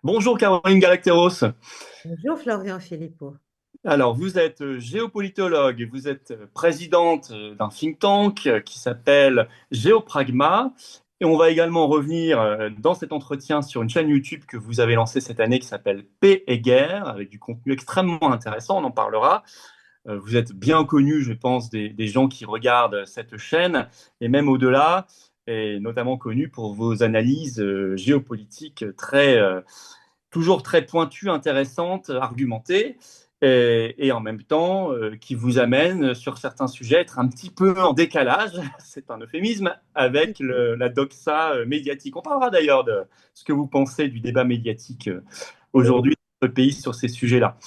Bonjour Caroline Galacteros. Bonjour Florian Philippot. Alors, vous êtes géopolitologue, vous êtes présidente d'un think tank qui s'appelle Géopragma. Et on va également revenir dans cet entretien sur une chaîne YouTube que vous avez lancée cette année qui s'appelle Paix et Guerre, avec du contenu extrêmement intéressant, on en parlera. Vous êtes bien connu, je pense, des gens qui regardent cette chaîne, et même au-delà, et notamment connu pour vos analyses géopolitiques toujours très pointues, intéressantes, argumentées, et en même temps qui vous amènent sur certains sujets à être un petit peu en décalage, c'est un euphémisme, avec la doxa médiatique. On parlera d'ailleurs de ce que vous pensez du débat médiatique aujourd'hui dans notre pays sur ces sujets-là.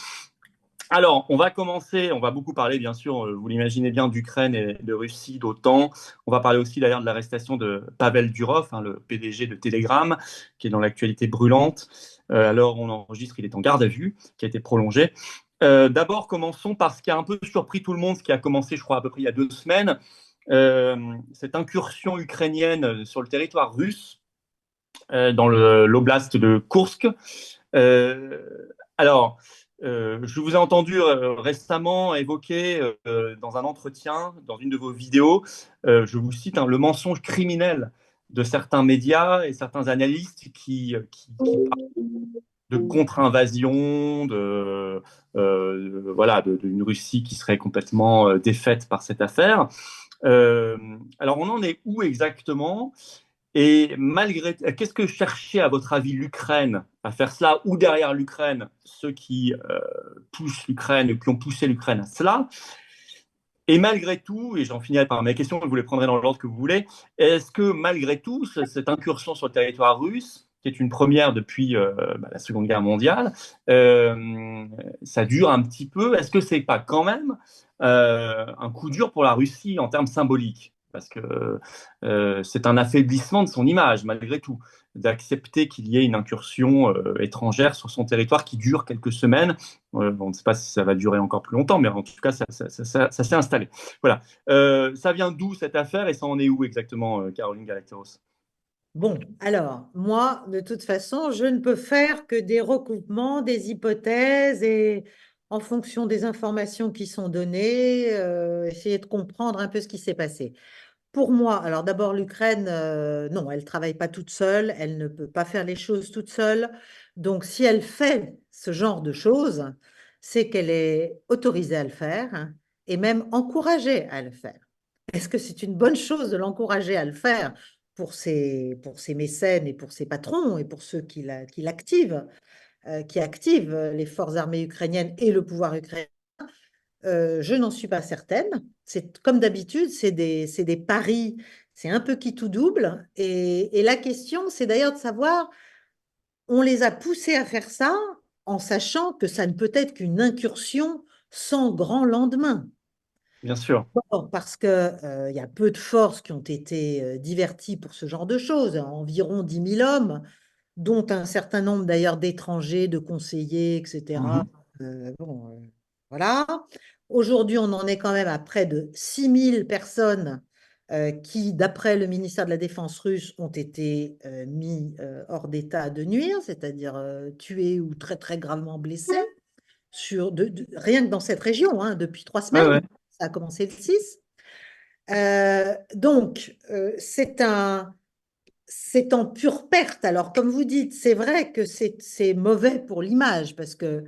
Alors, on va commencer, on va beaucoup parler, bien sûr, vous l'imaginez bien, d'Ukraine et de Russie, d'OTAN. On va parler aussi d'ailleurs de l'arrestation de Pavel Durov, hein, le PDG de Telegram, qui est dans l'actualité brûlante. Alors, on enregistre, il est en garde à vue, qui a été prolongé. D'abord, commençons par ce qui a un peu surpris tout le monde, ce qui a commencé, je crois, à peu près il y a 2 semaines, cette incursion ukrainienne sur le territoire russe, dans l'oblast de Kursk. Euh, alors, je vous ai entendu récemment évoquer dans un entretien, dans une de vos vidéos, je vous cite, hein, le mensonge criminel de certains médias et certains analystes qui parlent de contre-invasion, voilà, d'une Russie qui serait complètement défaite par cette affaire. Alors, on en est où exactement? Et malgré, qu'est-ce que cherchait, à votre avis, l'Ukraine à faire cela, ou derrière l'Ukraine, ceux qui poussent l'Ukraine, qui ont poussé l'Ukraine à cela? Et malgré tout, et j'en finirai par mes questions, vous les prendrez dans l'ordre que vous voulez, est-ce que malgré tout, cette incursion sur le territoire russe, qui est une première depuis la Seconde Guerre mondiale, euh, ça dure un petit peu? Est-ce que c'est pas quand même un coup dur pour la Russie en termes symboliques? Parce que c'est un affaiblissement de son image, malgré tout, d'accepter qu'il y ait une incursion étrangère sur son territoire qui dure quelques semaines. On ne sait pas si ça va durer encore plus longtemps, mais en tout cas, ça s'est installé. Voilà. Ça vient d'où cette affaire et ça en est où exactement, Caroline Galacteros? Bon, alors, moi, de toute façon, je ne peux faire que des recoupements, des hypothèses et en fonction des informations qui sont données, essayer de comprendre un peu ce qui s'est passé. Pour moi, alors d'abord, l'Ukraine, non, elle ne travaille pas toute seule, elle ne peut pas faire les choses toute seule. Donc, si elle fait ce genre de choses, c'est qu'elle est autorisée à le faire, hein, et même encouragée à le faire. Est-ce que c'est une bonne chose de l'encourager à le faire pour ses mécènes et pour ses patrons et pour ceux qui activent les forces armées ukrainiennes et le pouvoir ukrainien? Je n'en suis pas certaine. C'est comme d'habitude, c'est des paris, c'est un peu qui tout double. Et la question, c'est d'ailleurs de savoir, on les a poussés à faire ça en sachant que ça ne peut être qu'une incursion sans grand lendemain. Bien sûr. Or, parce que, il y a peu de forces qui ont été diverties pour ce genre de choses, environ 10 000 hommes, dont un certain nombre d'ailleurs d'étrangers, de conseillers, etc. Mhm. Bon, voilà. Aujourd'hui, on en est quand même à près de 6 000 personnes qui, d'après le ministère de la Défense russe, ont été mis hors d'état de nuire, c'est-à-dire tués ou très très gravement blessés, rien que dans cette région, hein, depuis 3 semaines. Ouais, ouais. Ça a commencé le 6. Donc, c'est en pure perte. Alors, comme vous dites, c'est vrai que c'est mauvais pour l'image parce que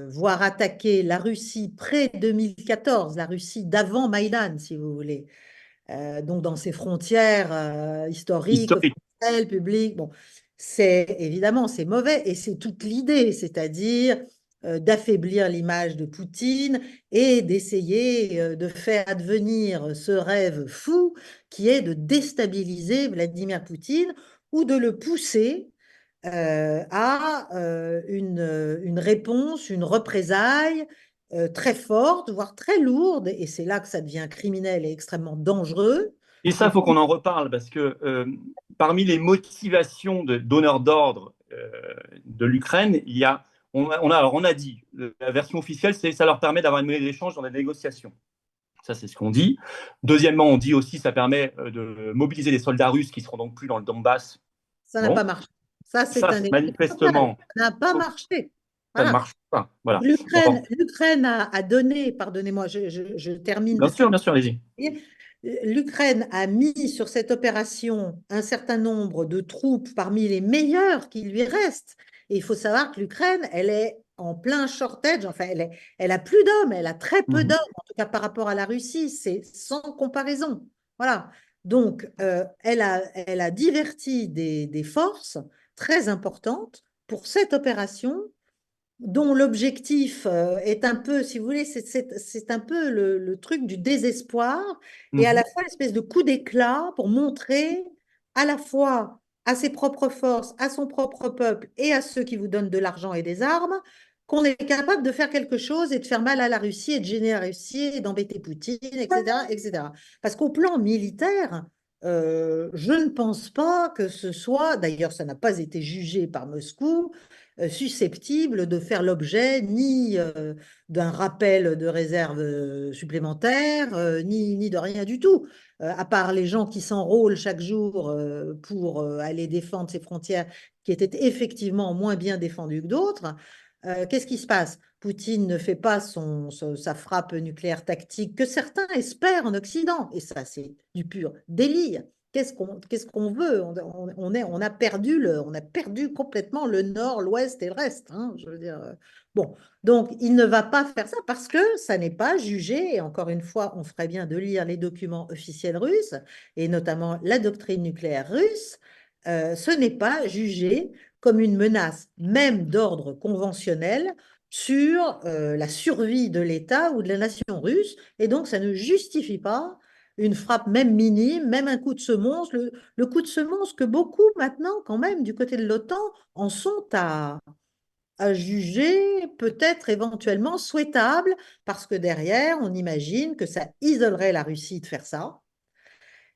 voir attaquer la Russie pré-2014, la Russie d'avant Maïdan, si vous voulez, donc dans ses frontières historiques, Historique. officielles, publiques, bon, c'est mauvais et c'est toute l'idée, c'est-à-dire d'affaiblir l'image de Poutine et d'essayer de faire advenir ce rêve fou qui est de déstabiliser Vladimir Poutine ou de le pousser à une réponse, une représailles très forte, voire très lourde, et c'est là que ça devient criminel et extrêmement dangereux. Et ça, il faut qu'on en reparle parce que parmi les motivations de donneurs d'ordre de l'Ukraine, il y a, alors on a dit, la version officielle, c'est ça leur permet d'avoir une monnaie d'échange dans les négociations. Ça, c'est ce qu'on dit. Deuxièmement, on dit aussi ça permet de mobiliser les soldats russes qui seront donc plus dans le Donbass. Ça n'a Bon, pas marché. Ça, c'est Ça, un échec total. manifestement, Ça n'a pas marché. ça ne Voilà. marche pas. Voilà. Bon, L'Ukraine a donné, pardonnez-moi, je termine de bien sûr, allez-y. L'Ukraine a mis sur cette opération un certain nombre de troupes parmi les meilleures qui lui restent. Et il faut savoir que l'Ukraine, elle est en plein shortage, enfin, elle a plus d'hommes, elle a très peu Mhm. d'hommes, en tout cas par rapport à la Russie, c'est sans comparaison. Voilà. Donc, elle a diverti des forces très importantes pour cette opération dont l'objectif est un peu, si vous voulez, c'est un peu le truc du désespoir et à la Mhm. fois l'espèce de coup d'éclat pour montrer à la fois à ses propres forces, à son propre peuple et à ceux qui vous donnent de l'argent et des armes qu'on est capable de faire quelque chose et de faire mal à la Russie et de gêner la Russie et d'embêter Poutine, etc., etc. Parce qu'au plan militaire, je ne pense pas que ce soit, d'ailleurs ça n'a pas été jugé par Moscou, susceptible de faire l'objet ni d'un rappel de réserve supplémentaire, ni de rien du tout, à part les gens qui s'enrôlent chaque jour pour aller défendre ces frontières qui étaient effectivement moins bien défendues que d'autres. Qu'est-ce qui se passe? Poutine ne fait pas sa frappe nucléaire tactique que certains espèrent en Occident. Et ça, c'est du pur délire. Qu'est-ce qu'on veut? On a perdu complètement le nord, l'ouest et le reste, hein, je veux dire. Bon, donc il ne va pas faire ça parce que ça n'est pas jugé. Et encore une fois, on ferait bien de lire les documents officiels russes et notamment la doctrine nucléaire russe. Ce n'est pas jugé comme une menace, même d'ordre conventionnel, sur la survie de l'État ou de la nation russe. Et donc, ça ne justifie pas une frappe même minime, même un coup de semonce, le coup de semonce que beaucoup maintenant, quand même, du côté de l'OTAN, en sont à juger peut-être éventuellement souhaitable, parce que derrière, on imagine que ça isolerait la Russie de faire ça,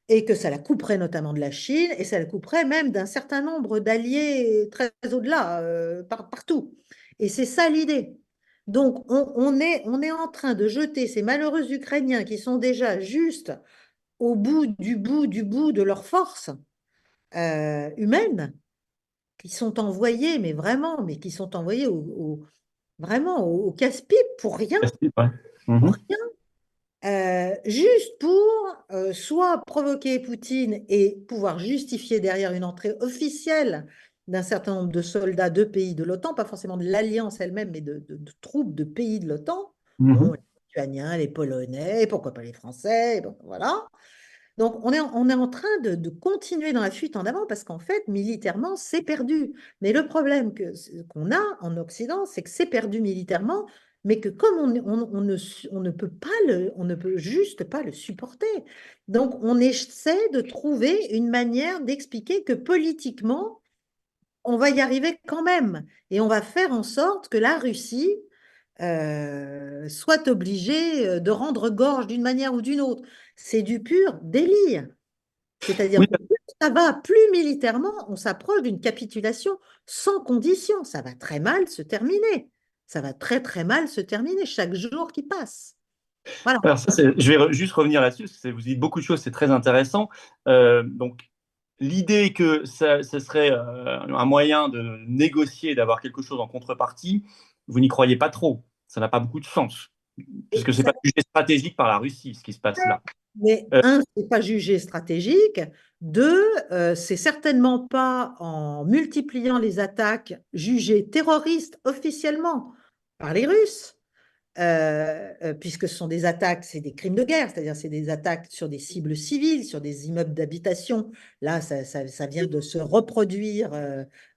et que ça la couperait notamment de la Chine, et ça la couperait même d'un certain nombre d'alliés très au-delà, partout. Et c'est ça l'idée. Donc, on est en train de jeter ces malheureux Ukrainiens qui sont déjà juste au bout de leur force humaine, qui sont envoyés, mais qui sont envoyés vraiment au casse-pipe Ouais. pour Mhm. rien, juste pour soit provoquer Poutine et pouvoir justifier derrière une entrée officielle d'un certain nombre de soldats de pays de l'OTAN, pas forcément de l'Alliance elle-même, mais de troupes de pays de l'OTAN. Bon, Mhm. les Lituaniens, les Polonais, pourquoi pas les Français, bon, voilà. Donc, on est en train de continuer dans la fuite en avant parce qu'en fait, militairement, c'est perdu. Mais le problème qu'on a en Occident, c'est que c'est perdu militairement, mais que comme on ne peut pas on ne peut juste pas le supporter. Donc, on essaie de trouver une manière d'expliquer que politiquement, on va y arriver quand même. Et on va faire en sorte que la Russie soit obligée de rendre gorge d'une manière ou d'une autre. C'est du pur délire. C'est-à-dire Oui, que plus ça va, plus militairement, on s'approche d'une capitulation sans condition. Ça va très mal se terminer. Ça va très très mal se terminer chaque jour qui passe. Voilà. alors ça, je vais juste revenir là-dessus, parce que vous dites beaucoup de choses, c'est très intéressant. Donc, l'idée que ça serait un moyen de négocier, d'avoir quelque chose en contrepartie, vous n'y croyez pas trop. Ça n'a pas beaucoup de sens, Et puisque c'est ça, pas jugé stratégique par la Russie, ce qui se passe là. mais Euh, un, c'est pas jugé stratégique. Deux, c'est certainement pas en multipliant les attaques jugées terroristes officiellement par les Russes. Puisque ce sont des attaques, c'est des crimes de guerre, c'est-à-dire c'est des attaques sur des cibles civiles, sur des immeubles d'habitation. Là, ça vient de se reproduire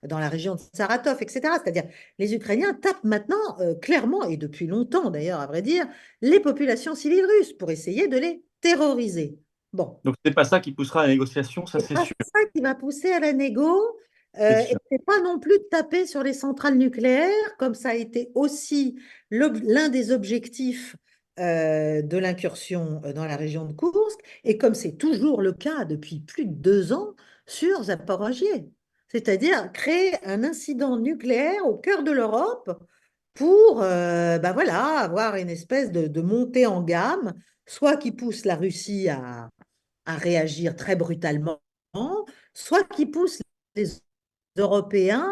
dans la région de Saratov, etc. C'est-à-dire les Ukrainiens tapent maintenant clairement, et depuis longtemps d'ailleurs, à vrai dire, les populations civiles russes pour essayer de les terroriser. Bon, donc, c'est pas ça qui poussera à la négociation, ça c'est c'est pas sûr. ça qui va pousser à la négo. C'est Et sûr. c'est pas non plus de taper sur les centrales nucléaires, comme ça a été aussi l'un des objectifs de l'incursion dans la région de Koursk, et comme c'est toujours le cas depuis plus de 2 ans sur Zaporozhye. C'est-à-dire créer un incident nucléaire au cœur de l'Europe pour ben voilà, avoir une espèce de montée en gamme, soit qui pousse la Russie à réagir très brutalement, soit qui pousse les Européens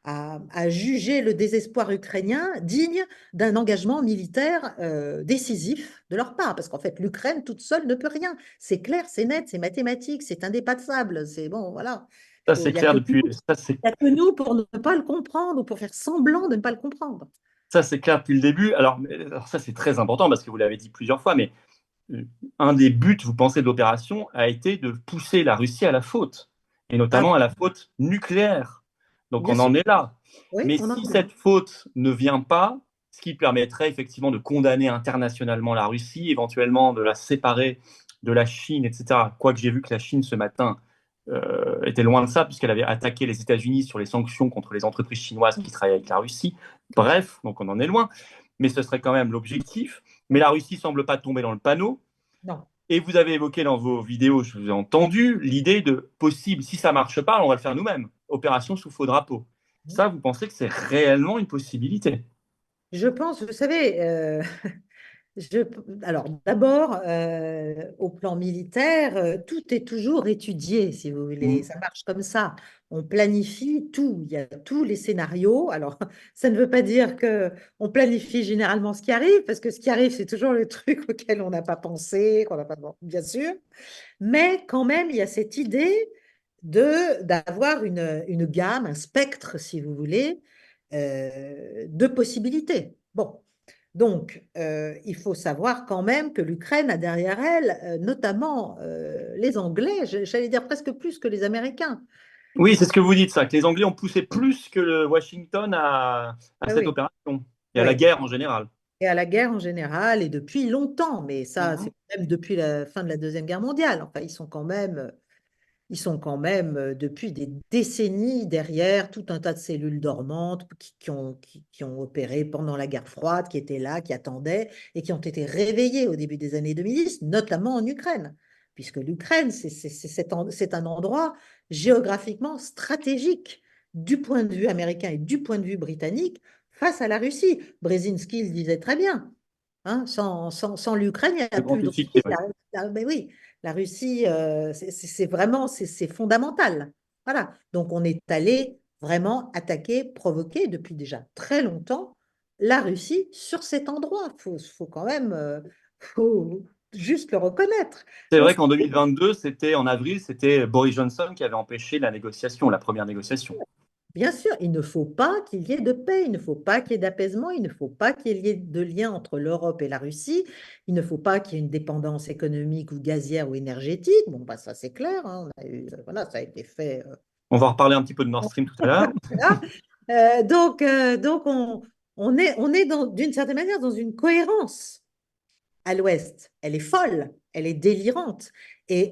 à juger le désespoir ukrainien digne d'un engagement militaire décisif de leur part. Parce qu'en fait, l'Ukraine toute seule ne peut rien. C'est clair, c'est net, c'est mathématique, c'est indépassable. C'est bon, voilà. Ça, Il c'est n'y a clair que depuis, nous, ça, c'est, y a que nous pour ne pas le comprendre ou pour faire semblant de ne pas le comprendre. ça, c'est clair depuis le début. Alors ça, c'est très important parce que vous l'avez dit plusieurs fois, mais euh, un des buts, vous pensez, de l'opération a été de pousser la Russie à la faute, et Ah, notamment à la faute nucléaire. Donc bien on sûr, en est là. oui, Mais on en si est là. cette faute ne vient pas, ce qui permettrait effectivement de condamner internationalement la Russie, éventuellement de la séparer de la Chine, etc. Quoique j'ai vu que la Chine ce matin était loin de ça, puisqu'elle avait attaqué les États-Unis sur les sanctions contre les entreprises chinoises qui travaillent avec la Russie. Bref, donc on en est loin. Mais ce serait quand même l'objectif. Mais la Russie semble pas tomber dans le panneau. Non. Et vous avez évoqué dans vos vidéos, je vous ai entendu, l'idée de possible, si ça marche pas, on va le faire nous-mêmes. Opération sous faux drapeau. Ça, vous pensez que c'est réellement une possibilité? Je pense, vous savez, Je, alors, d'abord, au plan militaire, tout est toujours étudié, si vous voulez. Mm. Ça marche comme ça. On planifie tout. Il y a tous les scénarios. Alors, ça ne veut pas dire que on planifie généralement ce qui arrive, parce que ce qui arrive, c'est toujours le truc auquel on n'a pas pensé, qu'on n'a pas, bon, bien sûr. Mais quand même, il y a cette idée d'avoir une gamme, un spectre, si vous voulez, de possibilités. Bon. Donc, il faut savoir quand même que l'Ukraine a derrière elle, notamment les Anglais, j'allais dire presque plus que les Américains. Oui, c'est ce que vous dites, ça, que les Anglais ont poussé plus que Washington à Ah cette oui, opération et à la oui. guerre en général. Et à la guerre en général, et depuis longtemps, mais ça, Mhm. c'est même depuis la fin de la Deuxième Guerre mondiale. Enfin, ils sont quand même depuis des décennies derrière tout un tas de cellules dormantes qui ont opéré pendant la guerre froide, qui étaient là, qui attendaient et qui ont été réveillées au début des années 2010, notamment en Ukraine. Puisque l'Ukraine, c'est un endroit géographiquement stratégique du point de vue américain et du point de vue britannique face à la Russie. Brzezinski le disait très bien. Hein, sans l'Ukraine, il n'y a Le grand plus de échiquier, Russie. oui. Mais oui, la Russie, c'est vraiment, c'est fondamental. Voilà. Donc, on est allé vraiment attaquer, provoquer depuis déjà très longtemps la Russie sur cet endroit. Faut quand même, faut juste le reconnaître. C'est On vrai sait qu'en 2022, c'était en avril, c'était Boris Johnson qui avait empêché la négociation, la première négociation. Bien sûr, il ne faut pas qu'il y ait de paix, il ne faut pas qu'il y ait d'apaisement, il ne faut pas qu'il y ait de lien entre l'Europe et la Russie, il ne faut pas qu'il y ait une dépendance économique ou gazière ou énergétique. Bon, bah, ça c'est clair, hein, voilà, ça a été fait. On va reparler un petit peu de Nord Stream tout à l'heure. Voilà. Donc on est d'une certaine manière dans une cohérence à l'Ouest. Elle est folle, elle est délirante et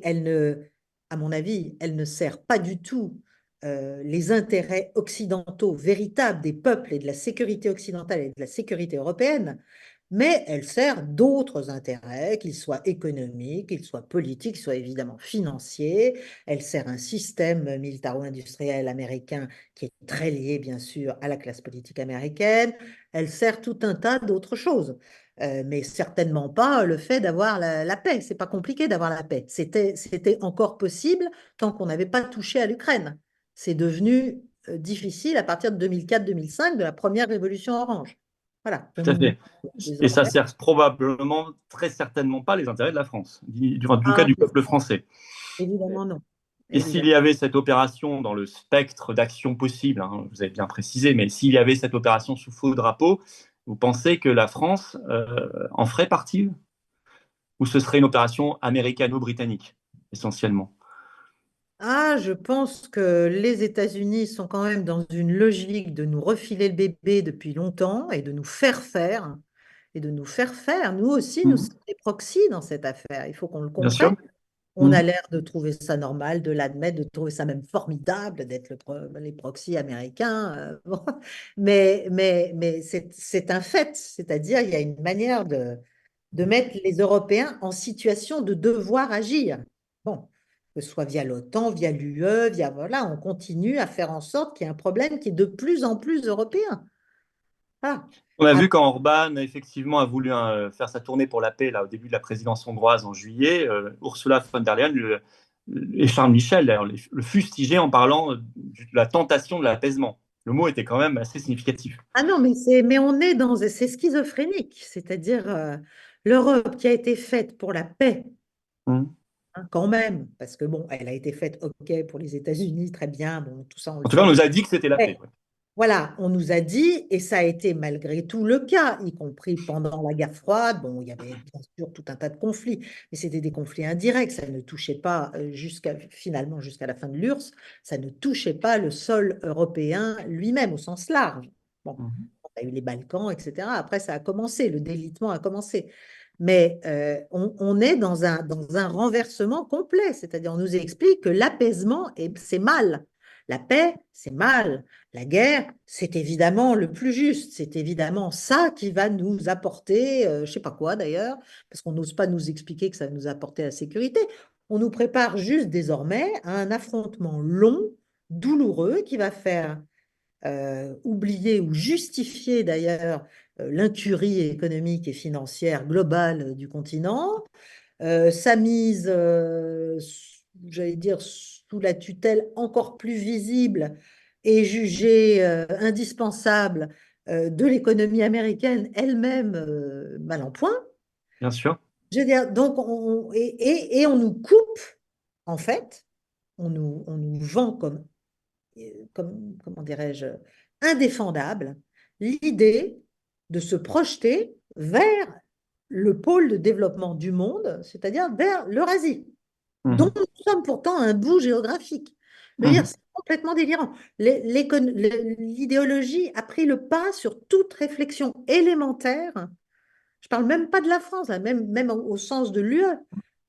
à mon avis, elle ne sert pas du tout les intérêts occidentaux véritables des peuples et de la sécurité occidentale et de la sécurité européenne, mais elle sert d'autres intérêts, qu'ils soient économiques, qu'ils soient politiques, qu'ils soient évidemment financiers. Elle sert un système militaro-industriel américain qui est très lié, bien sûr, à la classe politique américaine. Elle sert tout un tas d'autres choses. Mais certainement pas le fait d'avoir la paix. C'est pas compliqué d'avoir la paix. C'était encore possible tant qu'on n'avait pas touché à l'Ukraine. C'est devenu difficile à partir de 2004-2005, de la première révolution orange. Voilà. Tout à fait. Les Et ça Européens. sert probablement, très certainement pas les intérêts de la France, enfin, du cas Ah, du peuple français. évidemment non. Et s'il y Évidemment. avait cette opération dans le spectre d'action possible, hein, vous avez bien précisé, mais s'il y avait cette opération sous faux drapeau, vous pensez que la France en ferait partie ou ce serait une opération américano-britannique essentiellement? Ah, je pense que les États-Unis sont quand même dans une logique de nous refiler le bébé depuis longtemps et de nous faire faire. Et de nous faire faire. Nous aussi, nous Mhm. sommes des proxys dans cette affaire. Il faut qu'on le Bien comprenne. sûr. On a Mhm. l'air de trouver ça normal, de l'admettre, de trouver ça même formidable d'être les proxys américains. Bon. Mais c'est un fait. C'est-à-dire, il y a une manière de mettre les Européens en situation de devoir agir. Bon, que ce soit via l'OTAN, via l'UE, via voilà, on continue à faire en sorte qu'il y ait un problème qui est de plus en plus européen. Ah, On a ah, vu quand Orban effectivement a voulu faire sa tournée pour la paix là, au début de la présidence hongroise en juillet, Ursula von der Leyen et Charles Michel, d'ailleurs, le fustigeait en parlant de la tentation de l'apaisement. Le mot était quand même assez significatif. Ah non, mais on est c'est schizophrénique, c'est-à-dire l'Europe qui a été faite pour la paix, Mmh. hein, quand même, parce que bon, elle a été faite, ok, pour les États-Unis, très bien, bon, tout ça on le En tout cas, on sait. nous a dit que c'était la paix. Ouais. Ouais. Voilà, on nous a dit, et ça a été malgré tout le cas, y compris pendant la guerre froide. Bon, il y avait bien sûr tout un tas de conflits, mais c'était des conflits indirects. Ça ne touchait pas finalement jusqu'à la fin de l'URSS, ça ne touchait pas le sol européen lui-même au sens large. Bon, Mmh. on a eu les Balkans, etc. Après, ça a commencé, le délitement a commencé. Mais on est dans un renversement complet, c'est-à-dire on nous explique que l'apaisement, c'est mal. La paix, c'est mal. La guerre, c'est évidemment le plus juste. C'est évidemment ça qui va nous apporter, je ne sais pas quoi d'ailleurs, parce qu'on n'ose pas nous expliquer que ça va nous apporter la sécurité. On nous prépare juste désormais à un affrontement long, douloureux, qui va faire oublier ou justifier d'ailleurs l'incurie économique et financière globale du continent, sa mise, j'allais dire, sous la tutelle encore plus visible et jugée indispensable de l'économie américaine elle-même mal en point. Bien sûr. Je veux dire, donc, et on nous coupe, en fait, on nous vend comment dirais-je, indéfendable l'idée de se projeter vers le pôle de développement du monde, c'est-à-dire vers l'Eurasie, dont Mmh. nous sommes pourtant un bout géographique. Je veux dire, Mmh. c'est complètement délirant. L'idéologie a pris le pas sur toute réflexion élémentaire. Je parle même pas de la France, là, même au sens de l'UE,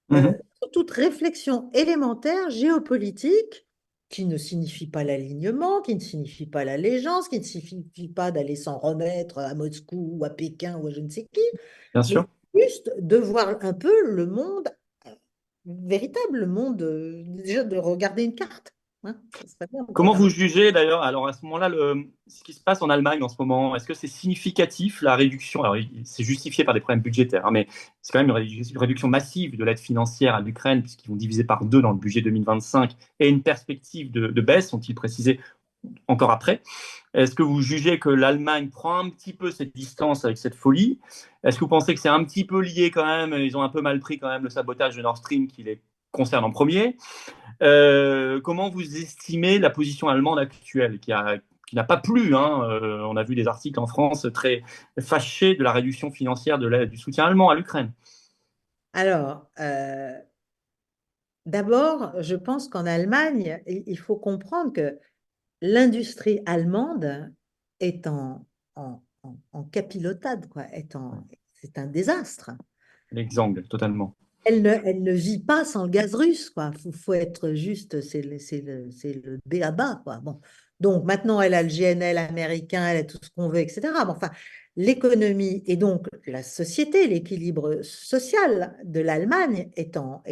Mmh. sur toute réflexion élémentaire géopolitique qui ne signifie pas l'alignement, qui ne signifie pas l'allégeance, qui ne signifie pas d'aller s'en remettre à Moscou ou à Pékin ou à je ne sais qui, Bien mais sûr. juste de voir un peu le monde véritable, le monde, déjà de regarder une carte. Hein, ça serait bien de Comment vous regarder. jugez d'ailleurs, alors à ce moment-là, ce qui se passe en Allemagne en ce moment? Est-ce que c'est significatif la réduction? Alors, c'est justifié par des problèmes budgétaires, hein, mais c'est quand même une réduction massive de l'aide financière à l'Ukraine, puisqu'ils vont diviser par deux dans le budget 2025 et une perspective de baisse, sont-ils précisés encore après? Est-ce que vous jugez que l'Allemagne prend un petit peu cette distance avec cette folie? Est-ce que vous pensez que c'est un petit peu lié quand même? Ils ont un peu mal pris quand même le sabotage de Nord Stream qui les concerne en premier. Comment vous estimez la position allemande actuelle qui n'a pas plu, hein, on a vu des articles en France très fâchés de la réduction financière du soutien allemand à l'Ukraine. Alors, d'abord, je pense qu'en Allemagne, il faut comprendre que l'industrie allemande est en capilotade, quoi, c'est un désastre. L'exemple, totalement. Elle ne vit pas sans le gaz russe, quoi. Faut être juste, c'est le b à bas, quoi. Bon. Donc maintenant, elle a le GNL américain, elle a tout ce qu'on veut, etc. Bon, enfin, l'économie et donc la société, l'équilibre social de l'Allemagne est dans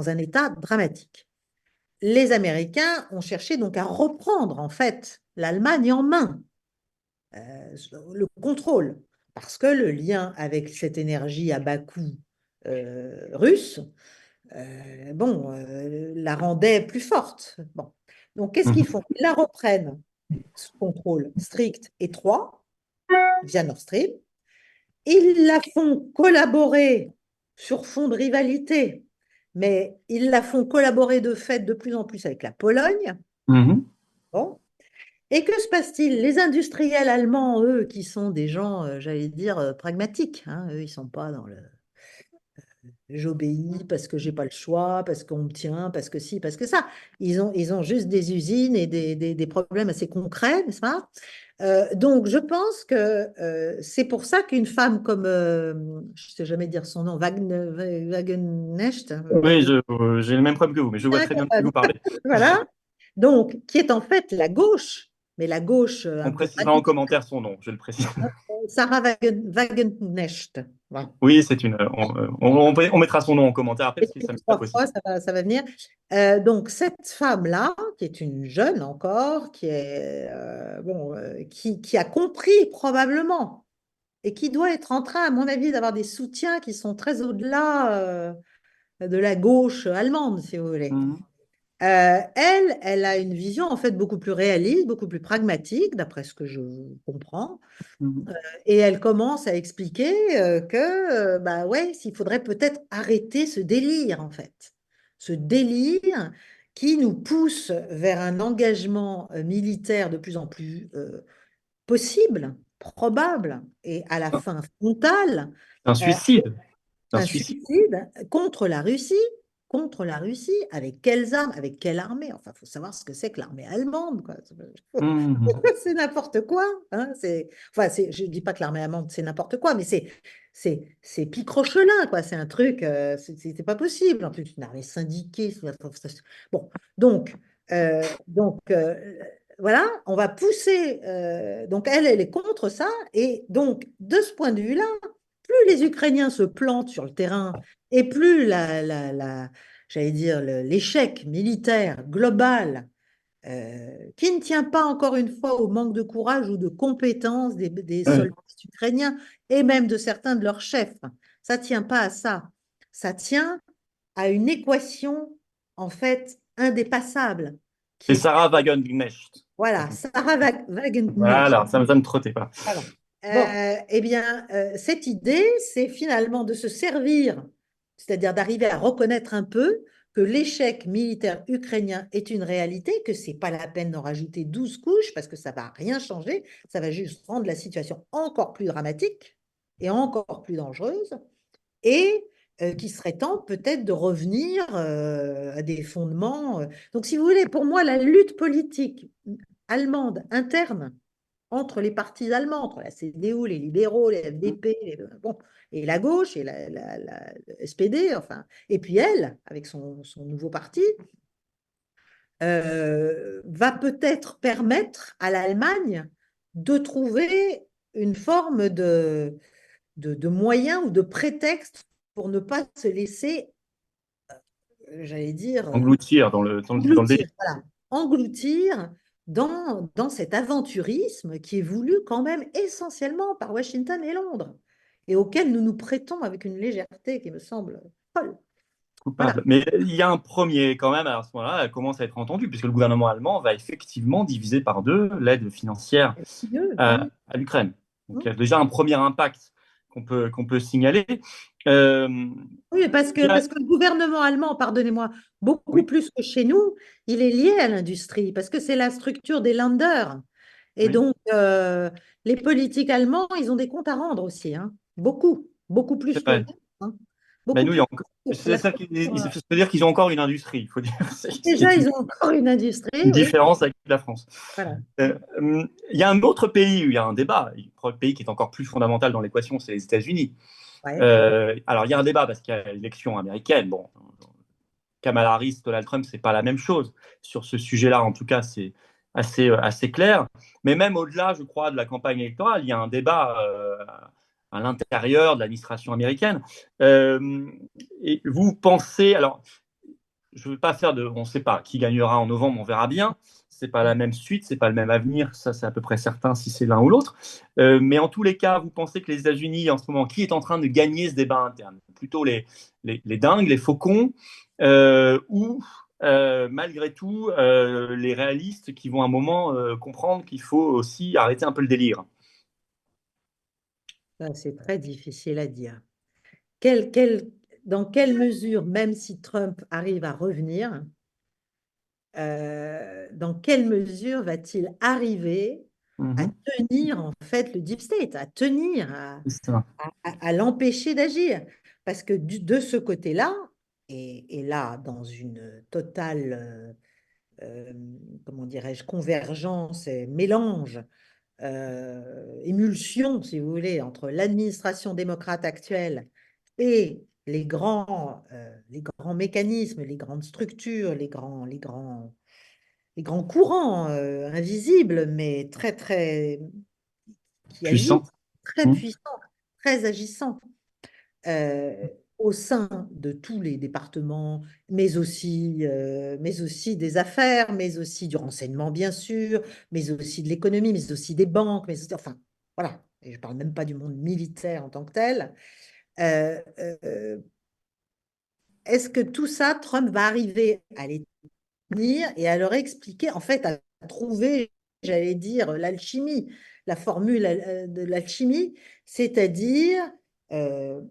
un état dramatique. Les Américains ont cherché donc à reprendre en fait l'Allemagne en main, le contrôle, parce que le lien avec cette énergie à bas coût russe, bon, la rendait plus forte. Bon. Donc qu'est-ce qu'ils Mhm. font? Ils la reprennent sous contrôle strict, étroit, via Nord Stream. Ils la font collaborer sur fond de rivalité, mais ils la font collaborer de fait de plus en plus avec la Pologne. Mhm. Bon. Et que se passe-t-il? Les industriels allemands, eux, qui sont des gens, j'allais dire, pragmatiques, hein, eux, ils ne sont pas dans le j'obéis parce que j'ai pas le choix, parce qu'on me tient, parce que si, parce que ça. Ils ont juste des usines et des problèmes assez concrets, n'est-ce pas? Donc, je pense que c'est pour ça qu'une femme comme, je ne sais jamais dire son nom, Wagenknecht, Oui, j'ai le même problème que vous, mais je vois très bien de qui vous parlez. voilà, donc, qui est en fait la gauche, mais la gauche On un peu précisera en radicale, commentaire son nom, je le précise. Sarah Wagenknecht. Voilà. Oui, c'est une. On mettra son nom en commentaire après Et parce que puis, ça me tape trois aussi. fois, ça va venir. Donc, cette femme-là, qui est une jeune encore, qui est, bon, qui a compris probablement et qui doit être en train, à mon avis, d'avoir des soutiens qui sont très au-delà. de la gauche allemande, si vous voulez. Mhm. Elle a une vision en fait beaucoup plus réaliste, beaucoup plus pragmatique, d'après ce que je comprends. Mhm. Et elle commence à expliquer que, bah ouais, s'il faudrait peut-être arrêter ce délire, en fait. Ce délire qui nous pousse vers un engagement militaire de plus en plus possible, probable, et à la fin frontal, Un euh, suicide. Un un suicide. suicide contre la Russie, avec quelles armes, avec quelle armée? Enfin, il faut savoir ce que c'est que l'armée allemande, quoi. Mhm. C'est n'importe quoi, hein. Enfin, je ne dis pas que l'armée allemande, c'est n'importe quoi, mais c'est picrochelin, quoi. C'est un truc, c'est pas possible. En plus, une armée syndiquée. Bon, donc, voilà, on va pousser. Donc, elle est contre ça. Et donc, de ce point de vue-là, plus les Ukrainiens se plantent sur le terrain et plus j'allais dire, l'échec militaire global, qui ne tient pas encore une fois au manque de courage ou de compétence des Ouais. soldats ukrainiens et même de certains de leurs chefs. Ça ne tient pas à ça. Ça tient à une équation, en fait, indépassable, qui C'est est, Sarah Wagenknecht. voilà, Sarah Wagenknecht. Voilà, ça me trottait pas. Pardon. Bon. Eh bien, cette idée, c'est finalement de se servir, c'est-à-dire d'arriver à reconnaître un peu que l'échec militaire ukrainien est une réalité, que c'est pas la peine d'en rajouter 12 couches parce que ça va rien changer, ça va juste rendre la situation encore plus dramatique et encore plus dangereuse, et qu'il serait temps peut-être de revenir à des fondements. Donc, si vous voulez, pour moi, la lutte politique allemande interne entre les partis allemands, entre la CDU, les libéraux, les FDP, bon, et la gauche, et la SPD, enfin, et puis elle, avec son nouveau parti, va peut-être permettre à l'Allemagne de trouver une forme de moyen ou de prétexte pour ne pas se laisser, j'allais dire, Engloutir dans le délire. engloutir, voilà, engloutir dans cet aventurisme qui est voulu quand même essentiellement par Washington et Londres, et auquel nous nous prêtons avec une légèreté qui me semble folle. Voilà. Coupable. Mais il y a un premier quand même, à ce moment-là, elle commence à être entendue, puisque le gouvernement allemand va effectivement diviser par deux l'aide financière Mieux, à l'Ukraine. Donc il y a déjà un premier impact qu'on peut signaler. Euh, oui, il y a- parce que le gouvernement allemand, pardonnez-moi, beaucoup oui, plus que chez nous, il est lié à l'industrie, parce que c'est la structure des Länder. Et oui, donc, les politiques allemands, ils ont des comptes à rendre aussi, hein. Beaucoup, beaucoup c'est plus que vrai. nous, hein. Mais Beaucoup nous, plus que c'est la ça structure. il faut dire qu'ils ont encore une industrie, il faut dire. C'est Déjà, ils ont encore une une industrie, oui. différence avec la France. Voilà. Il y a un autre pays où il y a un débat, un pays qui est encore plus fondamental dans l'équation, c'est les États-Unis. Ouais. Alors, il y a un débat parce qu'il y a l'élection américaine. Bon, Kamala Harris, Donald Trump, c'est pas la même chose. Sur ce sujet-là, en tout cas, c'est assez clair. Mais même au-delà, je crois, de la campagne électorale, il y a un débat à l'intérieur de l'administration américaine. Euh, et vous pensez, alors, je ne veux pas faire de, on ne sait pas qui gagnera en novembre, on verra bien. C'est pas la même suite, c'est pas le même avenir, ça c'est à peu près certain si c'est l'un ou l'autre. Mais en tous les cas, vous pensez que les États-Unis en ce moment, qui est en train de gagner ce débat interne? Plutôt les dingues, les faucons, ou malgré tout les réalistes qui vont à un moment comprendre qu'il faut aussi arrêter un peu le délire. Ça, c'est très difficile à dire. Quel, quel- Dans quelle mesure, même si Trump arrive à revenir, dans quelle mesure va-t-il arriver à Mhm. tenir en fait le deep state, à tenir, C'est ça. à l'empêcher d'agir? Parce que de ce côté-là, et là, dans une totale, comment dirais-je, convergence et mélange, émulsion, si vous voulez, entre l'administration démocrate actuelle et les grands mécanismes, les grandes structures, les grands courants invisibles, mais qui Puissant. agissent, très Mhm. puissants, très agissants, euh, au sein de tous les départements, mais aussi des affaires, mais aussi du renseignement, bien sûr, mais aussi de l'économie, mais aussi des banques, enfin, voilà. Et je ne parle même pas du monde militaire en tant que tel. Euh, euh, est-ce que tout ça, Trump va arriver à les tenir et à leur expliquer, en fait, à trouver, j'allais dire, l'alchimie, la formule de l'alchimie, c'est-à-dire, euh,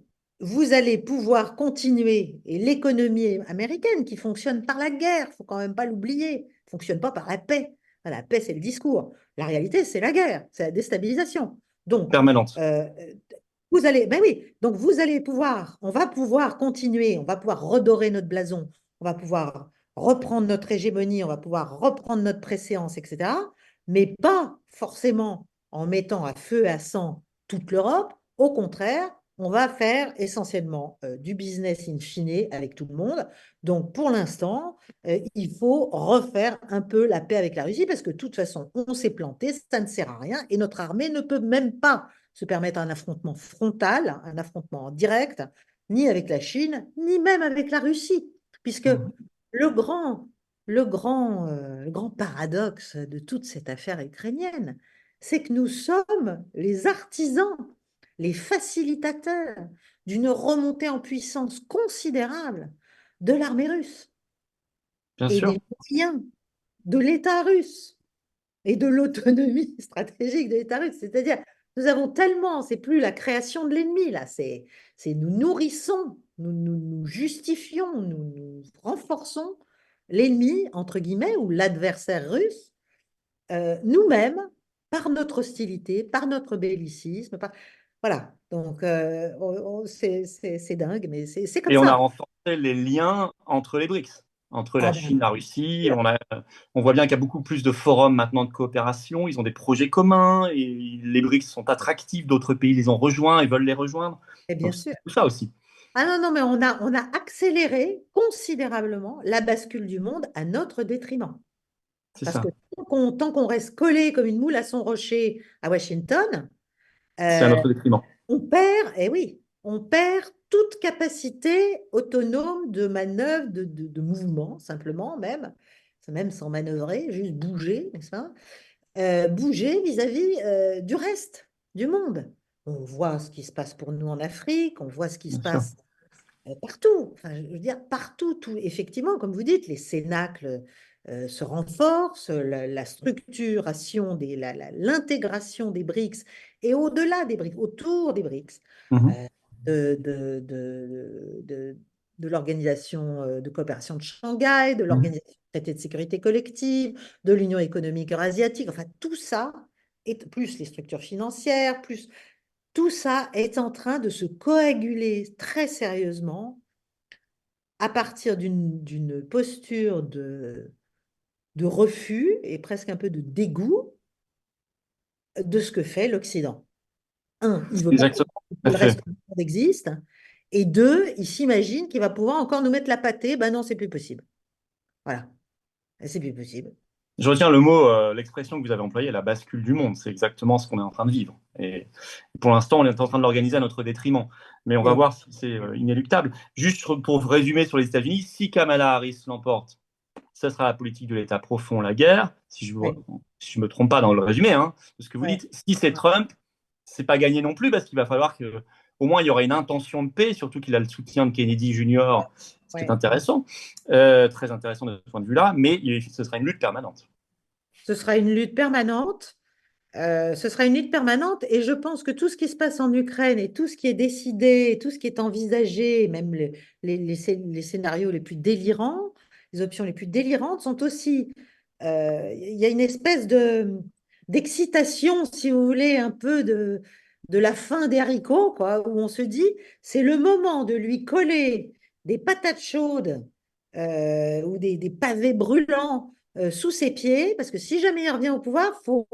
vous allez pouvoir continuer, et l'économie américaine qui fonctionne par la guerre, il faut quand même pas l'oublier, fonctionne pas par la paix. La paix, c'est le discours. La réalité, c'est la guerre, c'est la déstabilisation. Donc, Permanente. euh, vous allez, ben oui, donc vous allez pouvoir, on va pouvoir continuer, on va pouvoir redorer notre blason, on va pouvoir reprendre notre hégémonie, on va pouvoir reprendre notre préséance, etc. Mais pas forcément en mettant à feu et à sang toute l'Europe. Au contraire, on va faire essentiellement du business in fine avec tout le monde. Donc pour l'instant, il faut refaire un peu la paix avec la Russie parce que de toute façon, on s'est planté, ça ne sert à rien et notre armée ne peut même pas se permettre un affrontement frontal, un affrontement direct, ni avec la Chine, ni même avec la Russie, puisque Mhm. le grand, le grand paradoxe de toute cette affaire ukrainienne, c'est que nous sommes les artisans, les facilitateurs d'une remontée en puissance considérable de l'armée russe Bien et sûr. des moyens de l'État russe et de l'autonomie stratégique de l'État russe. C'est-à-dire, nous avons tellement, c'est plus la création de l'ennemi, là, c'est nous nourrissons, nous justifions, nous renforçons l'ennemi, entre guillemets, ou l'adversaire russe, nous-mêmes, par notre hostilité, par notre bellicisme. Voilà, donc c'est dingue, mais c'est comme Et on a ça. renforcé les liens entre les BRICS, entre la Ah ben, Chine, la Russie. On voit bien qu'il y a beaucoup plus de forums maintenant de coopération. Ils ont des projets communs et les BRICS sont attractifs. D'autres pays les ont rejoints et veulent les rejoindre. et bien Donc, c'est sûr. tout ça aussi. Ah non, non, mais on a accéléré considérablement la bascule du monde à notre détriment. C'est Parce que ça. tant qu'on reste collé comme une moule à son rocher à Washington, C'est à euh, notre détriment. on perd, eh oui, on perd toute capacité autonome de manœuvre, de mouvement, simplement même sans manœuvrer, juste bouger, n'est-ce pas? Bouger vis-à-vis du reste du monde. On voit ce qui se passe pour nous en Afrique, on voit ce qui se Bien sûr. passe partout. Enfin, je veux dire, partout, tout, effectivement, comme vous dites, les cénacles se renforcent, la structuration, l'intégration des BRICS et au-delà des BRICS, autour des BRICS, Mhm. euh, de, de, de, de, de l'Organisation de coopération de Shanghai, de Mhm. l'Organisation du traité de sécurité collective, de l'Union économique eurasiatique, enfin tout ça, et plus les structures financières, plus tout ça est en train de se coaguler très sérieusement à partir d'une posture de refus et presque un peu de dégoût de ce que fait l'Occident. Un, il C'est veut pas que exactement. Tout à le reste fait. du monde existe. Et deux, il s'imagine qu'il va pouvoir encore nous mettre la pâtée. Ben non, c'est plus possible. Voilà, c'est plus possible. Je retiens le mot, l'expression que vous avez employée, la bascule du monde. C'est exactement ce qu'on est en train de vivre. Et pour l'instant, on est en train de l'organiser à notre détriment. Mais on va Et, voir si c'est inéluctable. Juste pour résumer sur les États-Unis, si Kamala Harris l'emporte, ce sera la politique de l'État profond, la guerre. ouais, Si je me trompe pas dans le résumé, hein, de ce que vous ouais, dites. Si c'est Trump, c'est pas gagné non plus parce qu'il va falloir que, au moins, il y aura une intention de paix, surtout qu'il a le soutien de Kennedy Junior, ce qui est ouais. intéressant, très intéressant de ce point de vue-là. Mais ce sera une lutte permanente. Ce sera une lutte permanente. Ce sera une lutte permanente et je pense que tout ce qui se passe en Ukraine et tout ce qui est décidé, et tout ce qui est envisagé, même les scénarios les plus délirants, les options les plus délirantes sont aussi, il y a une espèce d'excitation, si vous voulez, un peu de la fin des haricots, quoi, où on se dit, c'est le moment de lui coller des patates chaudes ou des pavés brûlants sous ses pieds, parce que si jamais il revient au pouvoir, faut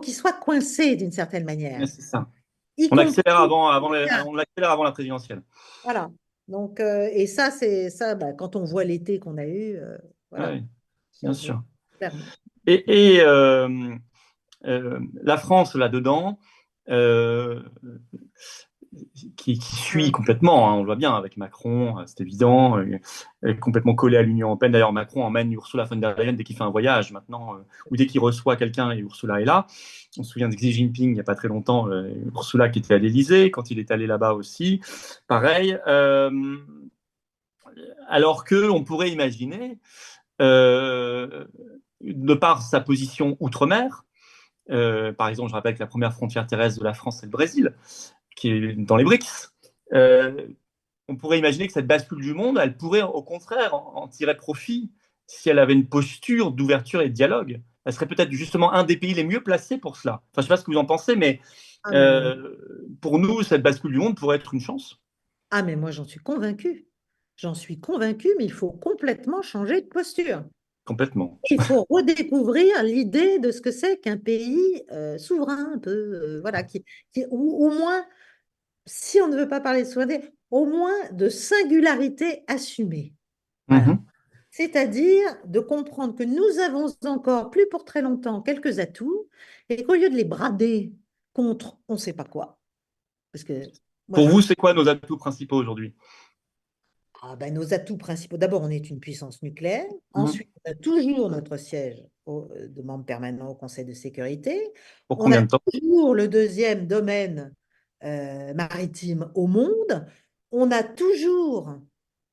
qu'il soit coincé d'une certaine Mais manière, c'est ça. y On accélère compris. on accélère avant la présidentielle. Voilà. Donc, et ça, c'est ça, bah, quand on voit l'été qu'on a eu, voilà, Oui, ça bien se voit sûr. clairement. Et la France, là-dedans, euh, qui suit Ouais, complètement, hein, on le voit bien avec Macron, c'est évident, est complètement collé à l'Union européenne. D'ailleurs, Macron emmène Ursula von der Leyen dès qu'il fait un voyage maintenant, ou dès qu'il reçoit quelqu'un et Ursula est là. On se souvient de Xi Jinping il n'y a pas très longtemps, Ursula qui était à l'Élysée, quand il est allé là-bas aussi. Pareil. alors qu'on pourrait imaginer, euh, de par sa position outre-mer, par exemple, je rappelle que la première frontière terrestre de la France, c'est le Brésil, qui est dans les BRICS. Euh, on pourrait imaginer que cette bascule du monde, elle pourrait au contraire en tirer profit si elle avait une posture d'ouverture et de dialogue. Elle serait peut-être justement un des pays les mieux placés pour cela. Enfin, je ne sais pas ce que vous en pensez, mais Ah, mais, pour nous, cette bascule du monde pourrait être une chance, ah, mais moi, j'en suis convaincue. J'en suis convaincue, mais il faut complètement changer de posture. complètement. Il faut redécouvrir l'idée de ce que c'est qu'un pays souverain, un peu, voilà, ou au moins, si on ne veut pas parler de souveraineté, au moins de singularité assumée. Voilà. Mhm. C'est-à-dire de comprendre que nous avons encore, plus pour très longtemps, quelques atouts, et qu'au lieu de les brader contre on ne sait pas quoi, parce que moi Pour je vous, pense c'est quoi nos atouts principaux aujourd'hui? ah ben, nos atouts principaux, d'abord on est une puissance nucléaire, Mhm. ensuite on a toujours notre siège de membre permanent au Conseil de sécurité, Pour on a combien de temps? toujours le deuxième domaine maritime au monde, on a toujours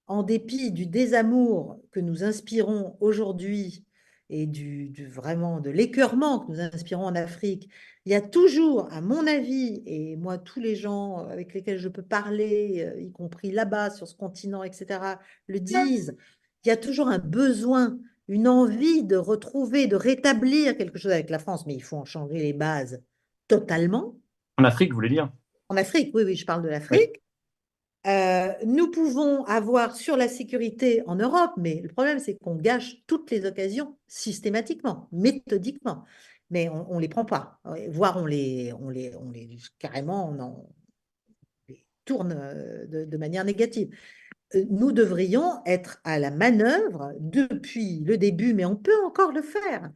en dépit du désamour que nous inspirons aujourd'hui et vraiment de l'écœurement que nous inspirons en Afrique, il y a toujours, à mon avis, et moi, tous les gens avec lesquels je peux parler, y compris là-bas, sur ce continent, etc., le disent, il y a toujours un besoin, une envie de retrouver, de rétablir quelque chose avec la France, mais il faut en changer les bases totalement. En Afrique, vous voulez dire? En Afrique, oui, oui, je parle de Oui. l'Afrique. Nous pouvons avoir sur la sécurité en Europe, mais le problème, c'est qu'on gâche toutes les occasions systématiquement, méthodiquement. Mais on ne les prend pas, voire carrément, on les tourne de manière négative. Nous devrions être à la manœuvre depuis le début, mais on peut encore le faire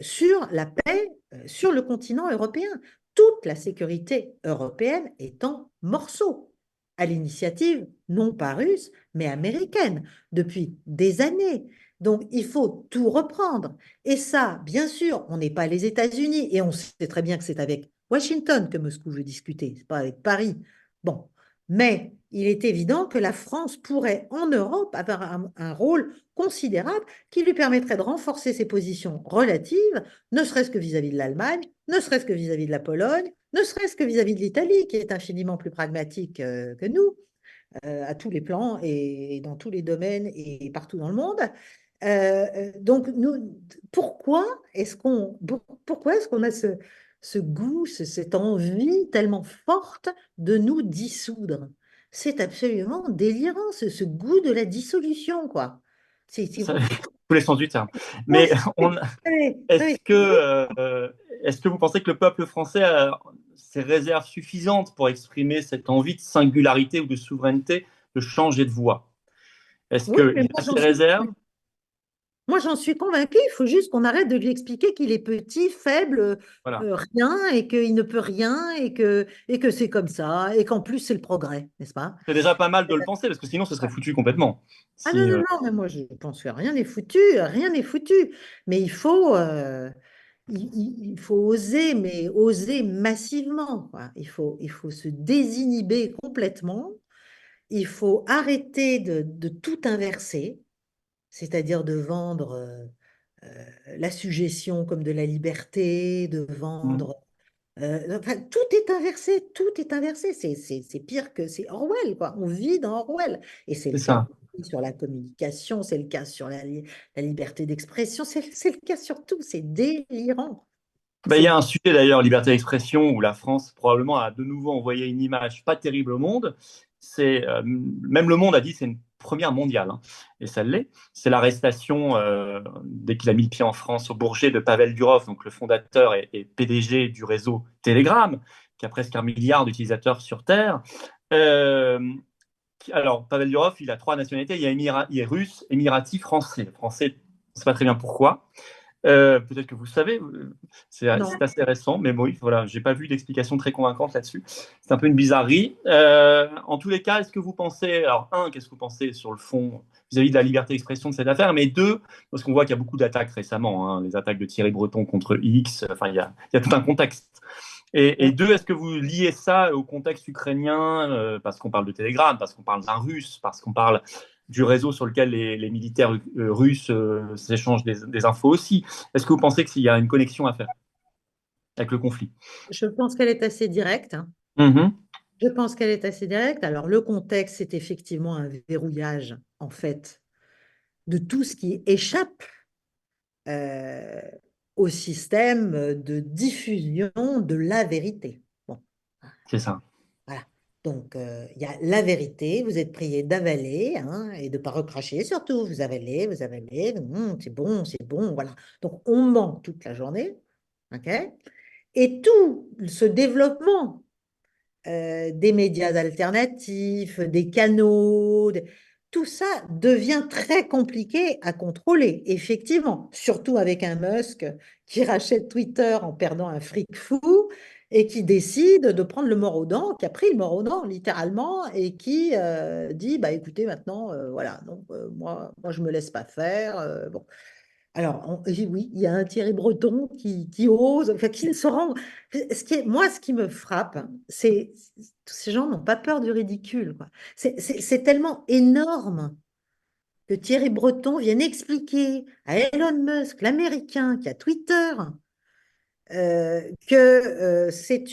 sur la paix sur le continent européen. Toute la sécurité européenne est en morceaux, à l'initiative non pas russe, mais américaine, depuis des années. Donc, il faut tout reprendre. Et ça, bien sûr, on n'est pas les États-Unis, et on sait très bien que c'est avec Washington que Moscou veut discuter, c'est pas avec Paris. Bon, mais il est évident que la France pourrait, en Europe, avoir un rôle considérable qui lui permettrait de renforcer ses positions relatives, ne serait-ce que vis-à-vis de l'Allemagne, ne serait-ce que vis-à-vis de la Pologne, ne serait-ce que vis-à-vis de l'Italie, qui est infiniment plus pragmatique que nous, à tous les plans et dans tous les domaines et partout dans le monde. Donc, pourquoi pourquoi est-ce qu'on a ce goût, cette envie tellement forte de nous dissoudre? C'est absolument délirant, ce goût de la dissolution, quoi. Ça, tous les sens du terme. Ouais, Mais est-ce ouais, que, est-ce que vous pensez que le peuple français a ses réserves suffisantes pour exprimer cette envie de singularité ou de souveraineté, de changer de voie? Est-ce oui, mais qu'il a ses réserves? moi, j'en suis convaincue. Il faut juste qu'on arrête de lui expliquer qu'il est petit, faible, Voilà. rien, et qu'il ne peut rien, et que c'est comme ça, et qu'en plus, c'est le progrès, n'est-ce pas? C'est déjà pas mal de le penser, parce que sinon, ce serait foutu complètement. Ah non, Si, non, non, mais moi, je pense que rien n'est foutu, rien n'est foutu. Mais il faut oser, mais oser massivement, quoi. Il faut se désinhiber complètement. Il faut arrêter de tout inverser, c'est-à-dire de vendre la suggestion comme de la liberté, de hmm, vendre. Enfin, tout est inversé, tout est inversé. C'est pire que c'est Orwell, quoi. On vit dans Orwell. Et c'est c'est le cas ça. sur la communication, c'est le cas sur la liberté d'expression, c'est le cas sur tout. C'est délirant. Ben, il y a C'est un sujet d'ailleurs, liberté d'expression, où la France probablement a de nouveau envoyé une image pas terrible au monde. C'est même le monde a dit c'est une première mondiale, hein, et ça l'est. C'est l'arrestation dès qu'il a mis le pied en France au Bourget de Pavel Durov, donc le fondateur et PDG du réseau Telegram, qui a presque 1 milliard d'utilisateurs sur Terre. Euh, alors Pavel Durov, il a trois nationalités. Il est russe, émirati, français. Le français, on ne sait pas très bien pourquoi. Peut-être que vous savez, c'est non. assez récent, mais bon, oui, voilà, j'ai pas vu d'explication très convaincante là-dessus. C'est un peu une bizarrerie. En tous les cas, est-ce que vous pensez, alors un, qu'est-ce que vous pensez sur le fond vis-à-vis de la liberté d'expression de cette affaire, mais deux, parce qu'on voit qu'il y a beaucoup d'attaques récemment, hein, les attaques de Thierry Breton contre X, enfin il y a tout un contexte. Et deux, est-ce que vous liez ça au contexte ukrainien, parce qu'on parle de Telegram, parce qu'on parle d'un Russe, parce qu'on parle du réseau sur lequel les militaires russes s'échangent des infos aussi. Est-ce que vous pensez qu'il y a une connexion à faire avec le conflit? Je pense qu'elle est assez directe, hein. Mhm. Je pense qu'elle est assez directe. Alors, le contexte, c'est effectivement un verrouillage, en fait, de tout ce qui échappe euh, au système de diffusion de la vérité. Bon, C'est ça. voilà. Donc, il y a la vérité, vous êtes prié d'avaler, hein, et de ne pas recracher, surtout, vous avalez, c'est bon, voilà. Donc, on ment toute la journée, ok? Et tout ce développement des médias alternatifs, des canaux, tout ça devient très compliqué à contrôler, effectivement, surtout avec un Musk qui rachète Twitter en perdant un fric fou et qui décide de prendre le mort aux dents, qui a pris le mort aux dents littéralement et qui dit, bah écoutez, maintenant, voilà, donc moi je me laisse pas faire. Bon. Alors, oui, il y a un Thierry Breton qui ose, enfin, qui ne se rend. Moi, ce qui me frappe, c'est tous ces gens n'ont pas peur du ridicule, quoi. C'est tellement énorme que Thierry Breton vienne expliquer à Elon Musk, l'Américain, qui a Twitter, que c'est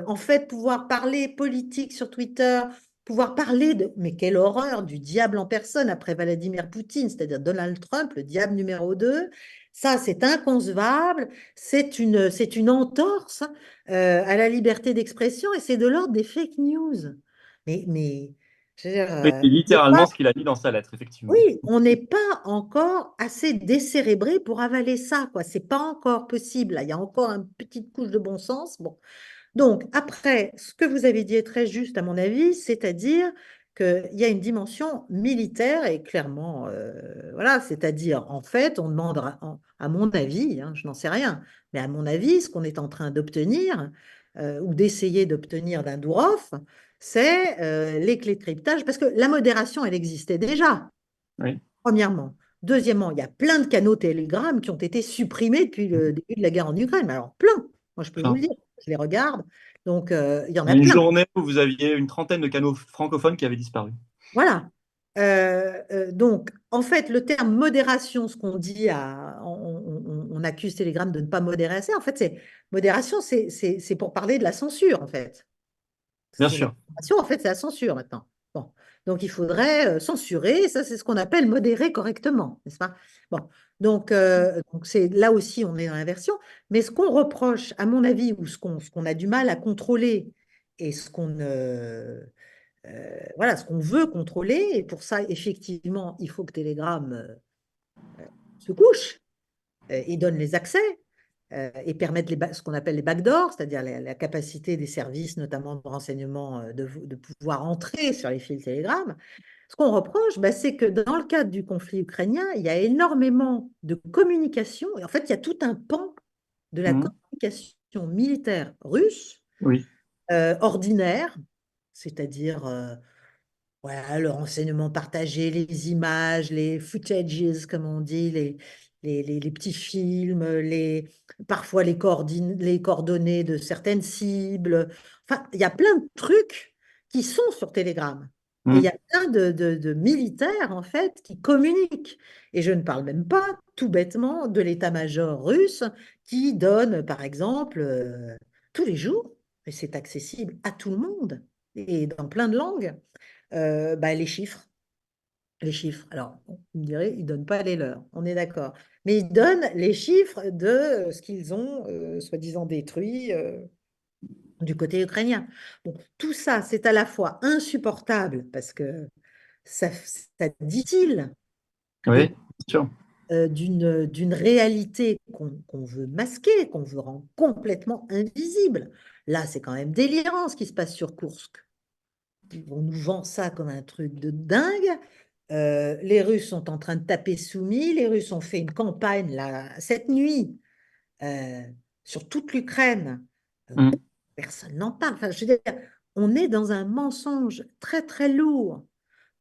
en fait, pouvoir parler politique sur Twitter, pouvoir parler de, mais quelle horreur, du diable en personne après Vladimir Poutine, c'est-à-dire Donald Trump, le diable numéro 2. Ça, c'est inconcevable, c'est une entorse à la liberté d'expression et c'est de l'ordre des fake news. Mais je veux dire, Oui, c'est on n'est pas littéralement ce qu'il a mis dans sa lettre, effectivement. oui, on n'est pas encore assez décérébré pour avaler ça, quoi. C'est pas encore possible. Là. Il y a encore une petite couche de bon sens. Bon. Donc, après, ce que vous avez dit est très juste, à mon avis, c'est-à-dire qu'il y a une dimension militaire et clairement, voilà, c'est-à-dire, en fait, on demande, à mon avis, hein, je n'en sais rien, mais à mon avis, ce qu'on est en train d'obtenir ou d'essayer d'obtenir d'un Dourov, c'est les clés de cryptage, parce que la modération, elle existait déjà. Oui. Premièrement. Deuxièmement, il y a plein de canaux Telegram qui ont été supprimés depuis le début de la guerre en Ukraine. Mais alors, plein. Moi, je peux vous le Enfin, dire. Je les regarde. Donc, il y en il y a a une plein. journée où vous aviez une trentaine de canaux francophones qui avaient disparu. Voilà. Donc, en fait, le terme modération, ce qu'on dit on accuse Telegram de ne pas modérer assez. En fait, modération, c'est pour parler de la censure, en fait. Bien C'est la sûr. modération, en fait, c'est la censure maintenant. Bon. Donc, il faudrait censurer. Ça, c'est ce qu'on appelle modérer correctement, n'est-ce pas? Bon. Donc c'est là aussi, on est dans l'inversion. Mais ce qu'on reproche, à mon avis, ou ce qu'on a du mal à contrôler et voilà, ce qu'on veut contrôler, et pour ça, effectivement, il faut que Telegram se couche et donne les accès et permettre ce qu'on appelle les backdoors, c'est-à-dire la capacité des services, notamment de renseignement, de pouvoir entrer sur les fils Telegram. Ce qu'on reproche, bah, c'est que dans le cadre du conflit ukrainien, il y a énormément de communication. Et en fait, il y a tout un pan de la Mhm. communication militaire russe Oui. ordinaire, c'est-à-dire voilà, le renseignement partagé, les images, les footages, comme on dit, les petits films, parfois les coordonnées de certaines cibles. Enfin, il y a plein de trucs qui sont sur Telegram. Et il y Mhm. a plein de militaires, en fait, qui communiquent. Et je ne parle même pas, tout bêtement, de l'état-major russe qui donne, par exemple, tous les jours, et c'est accessible à tout le monde, et dans plein de langues, bah, les chiffres. Les chiffres. Alors, vous me direz, ils ne donnent pas les leurs, on est d'accord. Mais ils donnent les chiffres de ce qu'ils ont soi-disant détruit du côté ukrainien. Bon, tout ça, c'est à la fois insupportable parce que ça dit-il Oui, bien sûr. d'une réalité qu'on veut masquer, qu'on veut rendre complètement invisible. Là, c'est quand même délirant ce qui se passe sur Kursk. On nous vend ça comme un truc de dingue. Les Russes sont en train de taper soumis. Les Russes ont fait une campagne là, cette nuit euh, sur toute l'Ukraine. Euh, Mhm. Personne n'en parle. Enfin, je veux dire, on est dans un mensonge très très lourd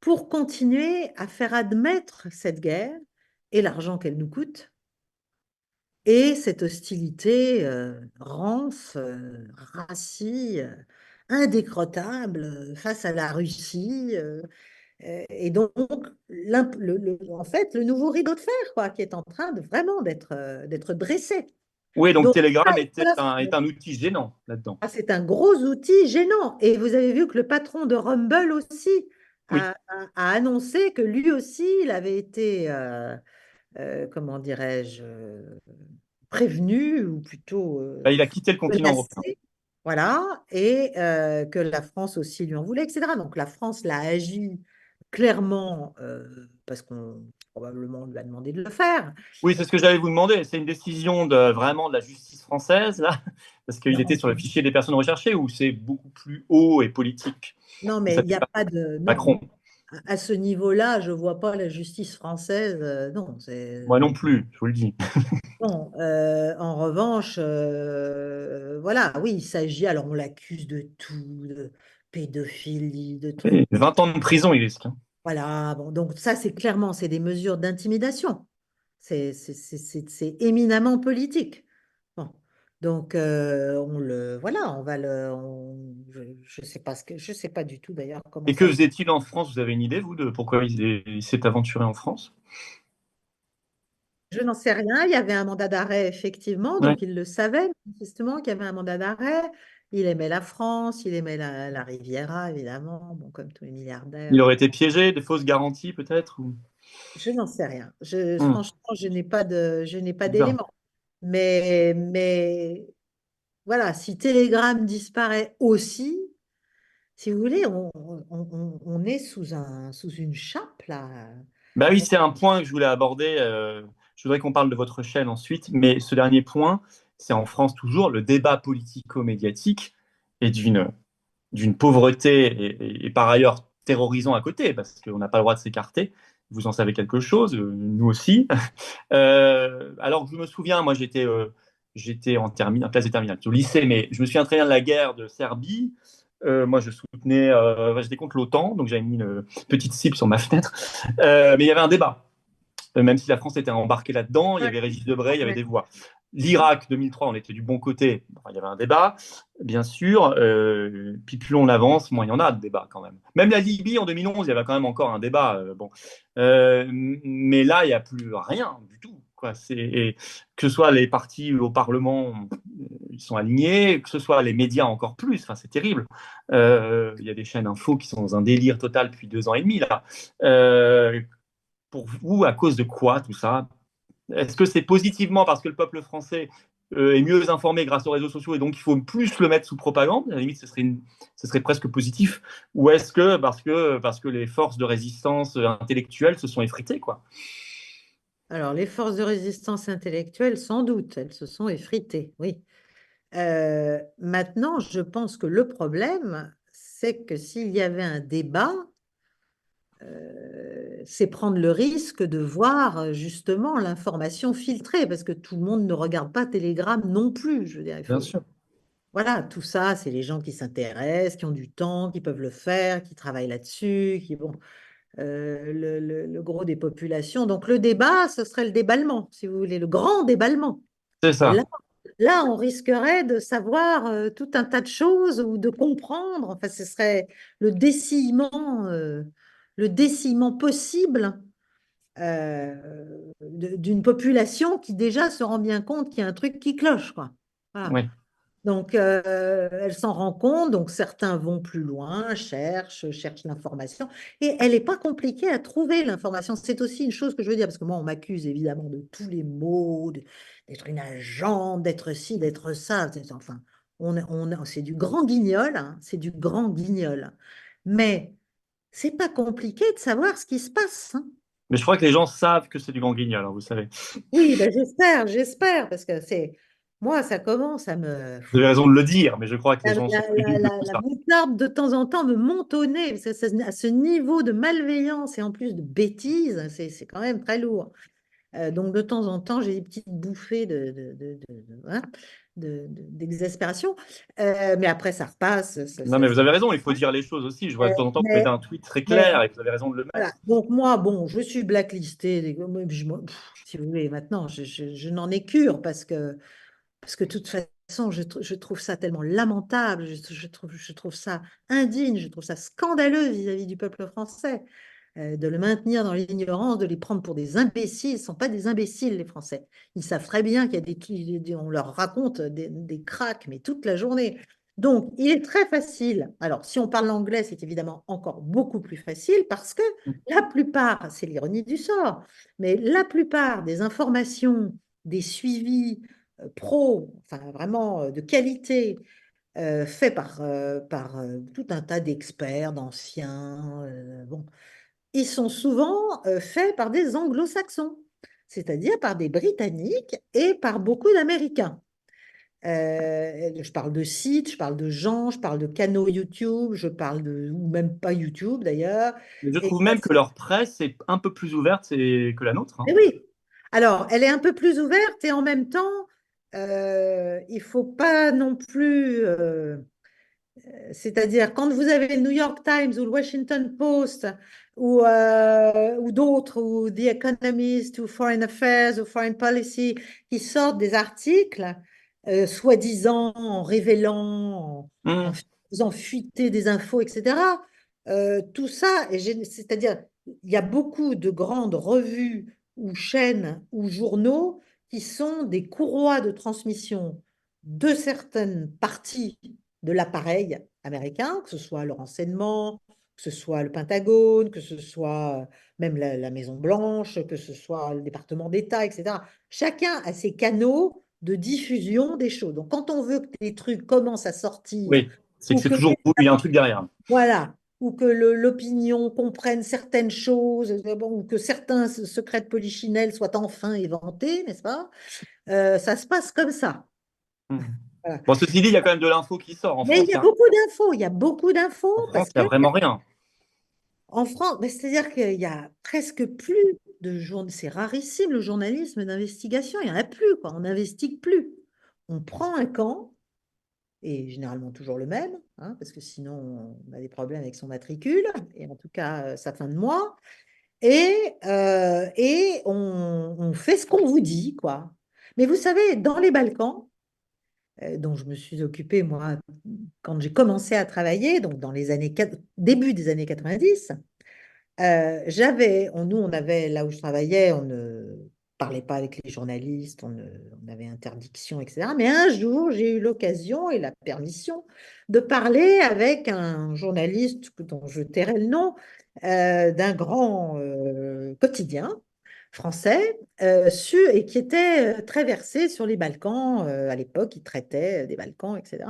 pour continuer à faire admettre cette guerre et l'argent qu'elle nous coûte et cette hostilité rance, rassie, indécrottable face à la Russie. Et donc, en fait, le nouveau rideau de fer, quoi, qui est en train de vraiment d'être dressé. Oui, donc Donc, ça, Telegram il faut la est un outil gênant là-dedans. ah, c'est un gros outil gênant. Et vous avez vu que le patron de Rumble aussi Oui. a annoncé que lui aussi, il avait été, comment dirais-je, prévenu, ou plutôt Bah, il a quitté le continent européen. menacé, voilà, et que la France aussi lui en voulait, etc. Donc la France l'a agi clairement parce qu'on probablement lui a demandé de le faire. Oui, c'est ce que j'allais vous demander. C'est une décision de vraiment de la justice française, là, parce qu'il était Non, sur le fichier des personnes recherchées, ou c'est beaucoup plus haut et politique. non, Et mais ça il n'y fait a pas pas de... Non, Macron. non. À ce niveau-là, je ne vois pas la justice française. Non, Moi non plus, je vous le dis. non. En revanche, voilà, oui, il s'agit, alors on l'accuse de tout, de pédophilie, de tout. Et 20 ans de prison, il risque, hein. Voilà, bon, donc ça, c'est clairement, c'est des mesures d'intimidation. C'est éminemment politique. Bon. Donc, voilà, on va je sais pas je sais pas du tout d'ailleurs comment Et que ça. faisait-il en France? Vous avez une idée, vous, de pourquoi il s'est aventuré en France? Je n'en sais rien. Il y avait un mandat d'arrêt, effectivement, Ouais. donc il le savait, manifestement, qu'il y avait un mandat d'arrêt. Il aimait la France, il aimait la Riviera, évidemment, bon, comme tous les Il milliardaires. aurait été piégé, des fausses garanties peut-être ou... Je n'en sais rien. Hmm, Franchement, je n'ai pas bizarre. d'éléments. Mais voilà, si Telegram disparaît aussi, si vous voulez, on est sous une chape, là. Bah oui, c'est un point que je voulais aborder. Je voudrais qu'on parle de votre chaîne ensuite, mais ce dernier point, c'est en France toujours le débat politico-médiatique est d'une pauvreté et par ailleurs terrorisant à côté, parce qu'on n'a pas le droit de s'écarter. Vous en savez quelque chose, nous aussi. Alors je me souviens, moi j'étais en terminale, en classe de terminale, au lycée, mais je me souviens très bien de la guerre de Serbie. Moi, je soutenais, j'étais contre l'OTAN, donc j'avais mis une petite cible sur ma fenêtre. Mais il y avait un débat. Même si la France était embarquée là-dedans, il y Ouais, avait Régis Debray, il y avait ouais. des voix. L'Irak 2003, on était du bon côté. Enfin, il y avait un débat, bien sûr. Puis plus on avance, moins il y en a de débats quand même. Même la Libye en 2011, il y avait quand même encore un débat. Bon. Mais là, il n'y a plus rien du tout. Quoi. Que ce soit les partis au Parlement, ils sont alignés, que ce soit les médias encore plus. Enfin, c'est terrible. Il y a des chaînes info qui sont dans un délire total depuis 2 ans et demi là. Pour vous, à cause de quoi tout ça? Est-ce que c'est positivement parce que le peuple français est mieux informé grâce aux réseaux sociaux et donc il faut plus le mettre sous propagande? À la limite, ce serait presque positif. Ou est-ce que parce que les forces de résistance intellectuelle se sont effritées, quoi? Alors, les forces de résistance intellectuelle, sans doute, elles se sont effritées, oui. Maintenant, je pense que le problème, c'est que s'il y avait un débat, c'est prendre le risque de voir justement l'information filtrée, parce que tout le monde ne regarde pas Telegram non plus. Je veux dire, il Bien faut. sûr. Voilà, tout ça, c'est les gens qui s'intéressent, qui ont du temps, qui peuvent le faire, qui travaillent là-dessus, qui bon, le gros des populations. Donc le débat, ce serait le déballement, si vous voulez, le grand déballement. C'est Et ça. là, on risquerait de savoir tout un tas de choses ou de comprendre. Enfin, ce serait le décillement possible d'une population qui déjà se rend bien compte qu'il y a un truc qui cloche, quoi. Voilà. Oui. Donc, elle s'en rend compte, donc certains vont plus loin, cherchent l'information, et elle n'est pas compliquée à trouver l'information. C'est aussi une chose que je veux dire, parce que moi, on m'accuse évidemment de tous les maux, d'être une agente, d'être ci, d'être ça. Enfin, c'est du grand guignol, hein, c'est du grand guignol. Mais c'est pas compliqué de savoir ce qui se passe, hein. Mais je crois que les gens savent que c'est du grand guignol, hein, vous savez. Oui, ben j'espère, parce que moi, ça commence à me. Vous avez raison de le dire, mais je crois que les La, gens sont la- plus la- dupes de la- tout la ça. moutarde de temps en temps me monte au nez, parce que à ce niveau de malveillance et en plus de bêtises, c'est quand même très lourd. Donc de temps en temps, j'ai des petites bouffées hein, d'exaspération. Mais après, ça repasse. Non, mais vous avez raison, il faut dire les choses aussi. Je vois de temps en temps que vous mettez Mais, un tweet très mais clair et que vous avez raison de le voilà. mettre. Donc moi, bon, je suis blacklistée. Si vous voulez, maintenant, je n'en ai cure parce que de toute façon, je trouve ça tellement lamentable, je trouve ça indigne, je trouve ça scandaleux vis-à-vis du peuple français. de le maintenir dans l'ignorance, de les prendre pour des imbéciles. Ils ne sont pas des imbéciles, les Français. Ils savent très bien qu'il y a on leur raconte des cracks, mais toute la journée. Donc, il est très facile. Alors, si on parle anglais, c'est évidemment encore beaucoup plus facile parce que la plupart, c'est l'ironie du sort, mais la plupart des informations, des suivis pro, enfin vraiment de qualité, faits par tout un tas d'experts, d'anciens, bon, ils sont souvent faits par des anglo-saxons, c'est-à-dire par des Britanniques et par beaucoup d'Américains. Je parle de sites, je parle de gens, je parle de canaux YouTube, je parle ou même pas YouTube d'ailleurs. Mais je Et trouve même que leur presse est un peu plus ouverte que la nôtre, hein. et oui, alors elle est un peu plus ouverte et en même temps, il faut pas non plus, c'est-à-dire quand vous avez le New York Times ou le Washington Post ou d'autres, ou The Economist ou Foreign Affairs ou Foreign Policy qui sortent des articles, soi-disant en révélant, en Hmm. faisant fuiter des infos, etc. Tout ça, c'est-à-dire il y a beaucoup de grandes revues ou chaînes ou journaux qui sont des courroies de transmission de certaines parties de l'appareil américain, que ce soit le renseignement, que ce soit le Pentagone, que ce soit même la Maison-Blanche, que ce soit le département d'État, etc. Chacun a ses canaux de diffusion des choses. Donc, quand on veut que les trucs commencent à sortir, Oui, c'est que ou c'est que, toujours voulu, il y a un truc derrière. voilà, ou que l'opinion comprenne certaines choses, bon, ou que certains secrets de polichinelle soient enfin éventés, n'est-ce pas? Ça se passe comme ça. Hmm. Voilà. Bon, ceci dit, il y a quand même de l'info qui sort. En Mais France, il y a beaucoup d'infos, il y a beaucoup en d'infos France, parce il y que a vraiment rien. en France, ben, c'est-à-dire qu'il y a presque plus de journalisme, c'est rarissime le journalisme d'investigation, il n'y en a plus, quoi. On n'investigue plus. On prend un camp, et généralement toujours le même, hein, parce que sinon on a des problèmes avec son matricule, et en tout cas sa fin de mois, et on fait ce qu'on vous dit, quoi. Mais vous savez, dans les Balkans, dont je me suis occupée, moi, quand j'ai commencé à travailler, donc dans les début des années 90, nous, on avait, là où je travaillais, on ne parlait pas avec les journalistes, on avait interdiction, etc. Mais un jour, j'ai eu l'occasion et la permission de parler avec un journaliste dont je tairai le nom, d'un grand quotidien français, et qui était très versé sur les Balkans. À l'époque, il traitait des Balkans, etc.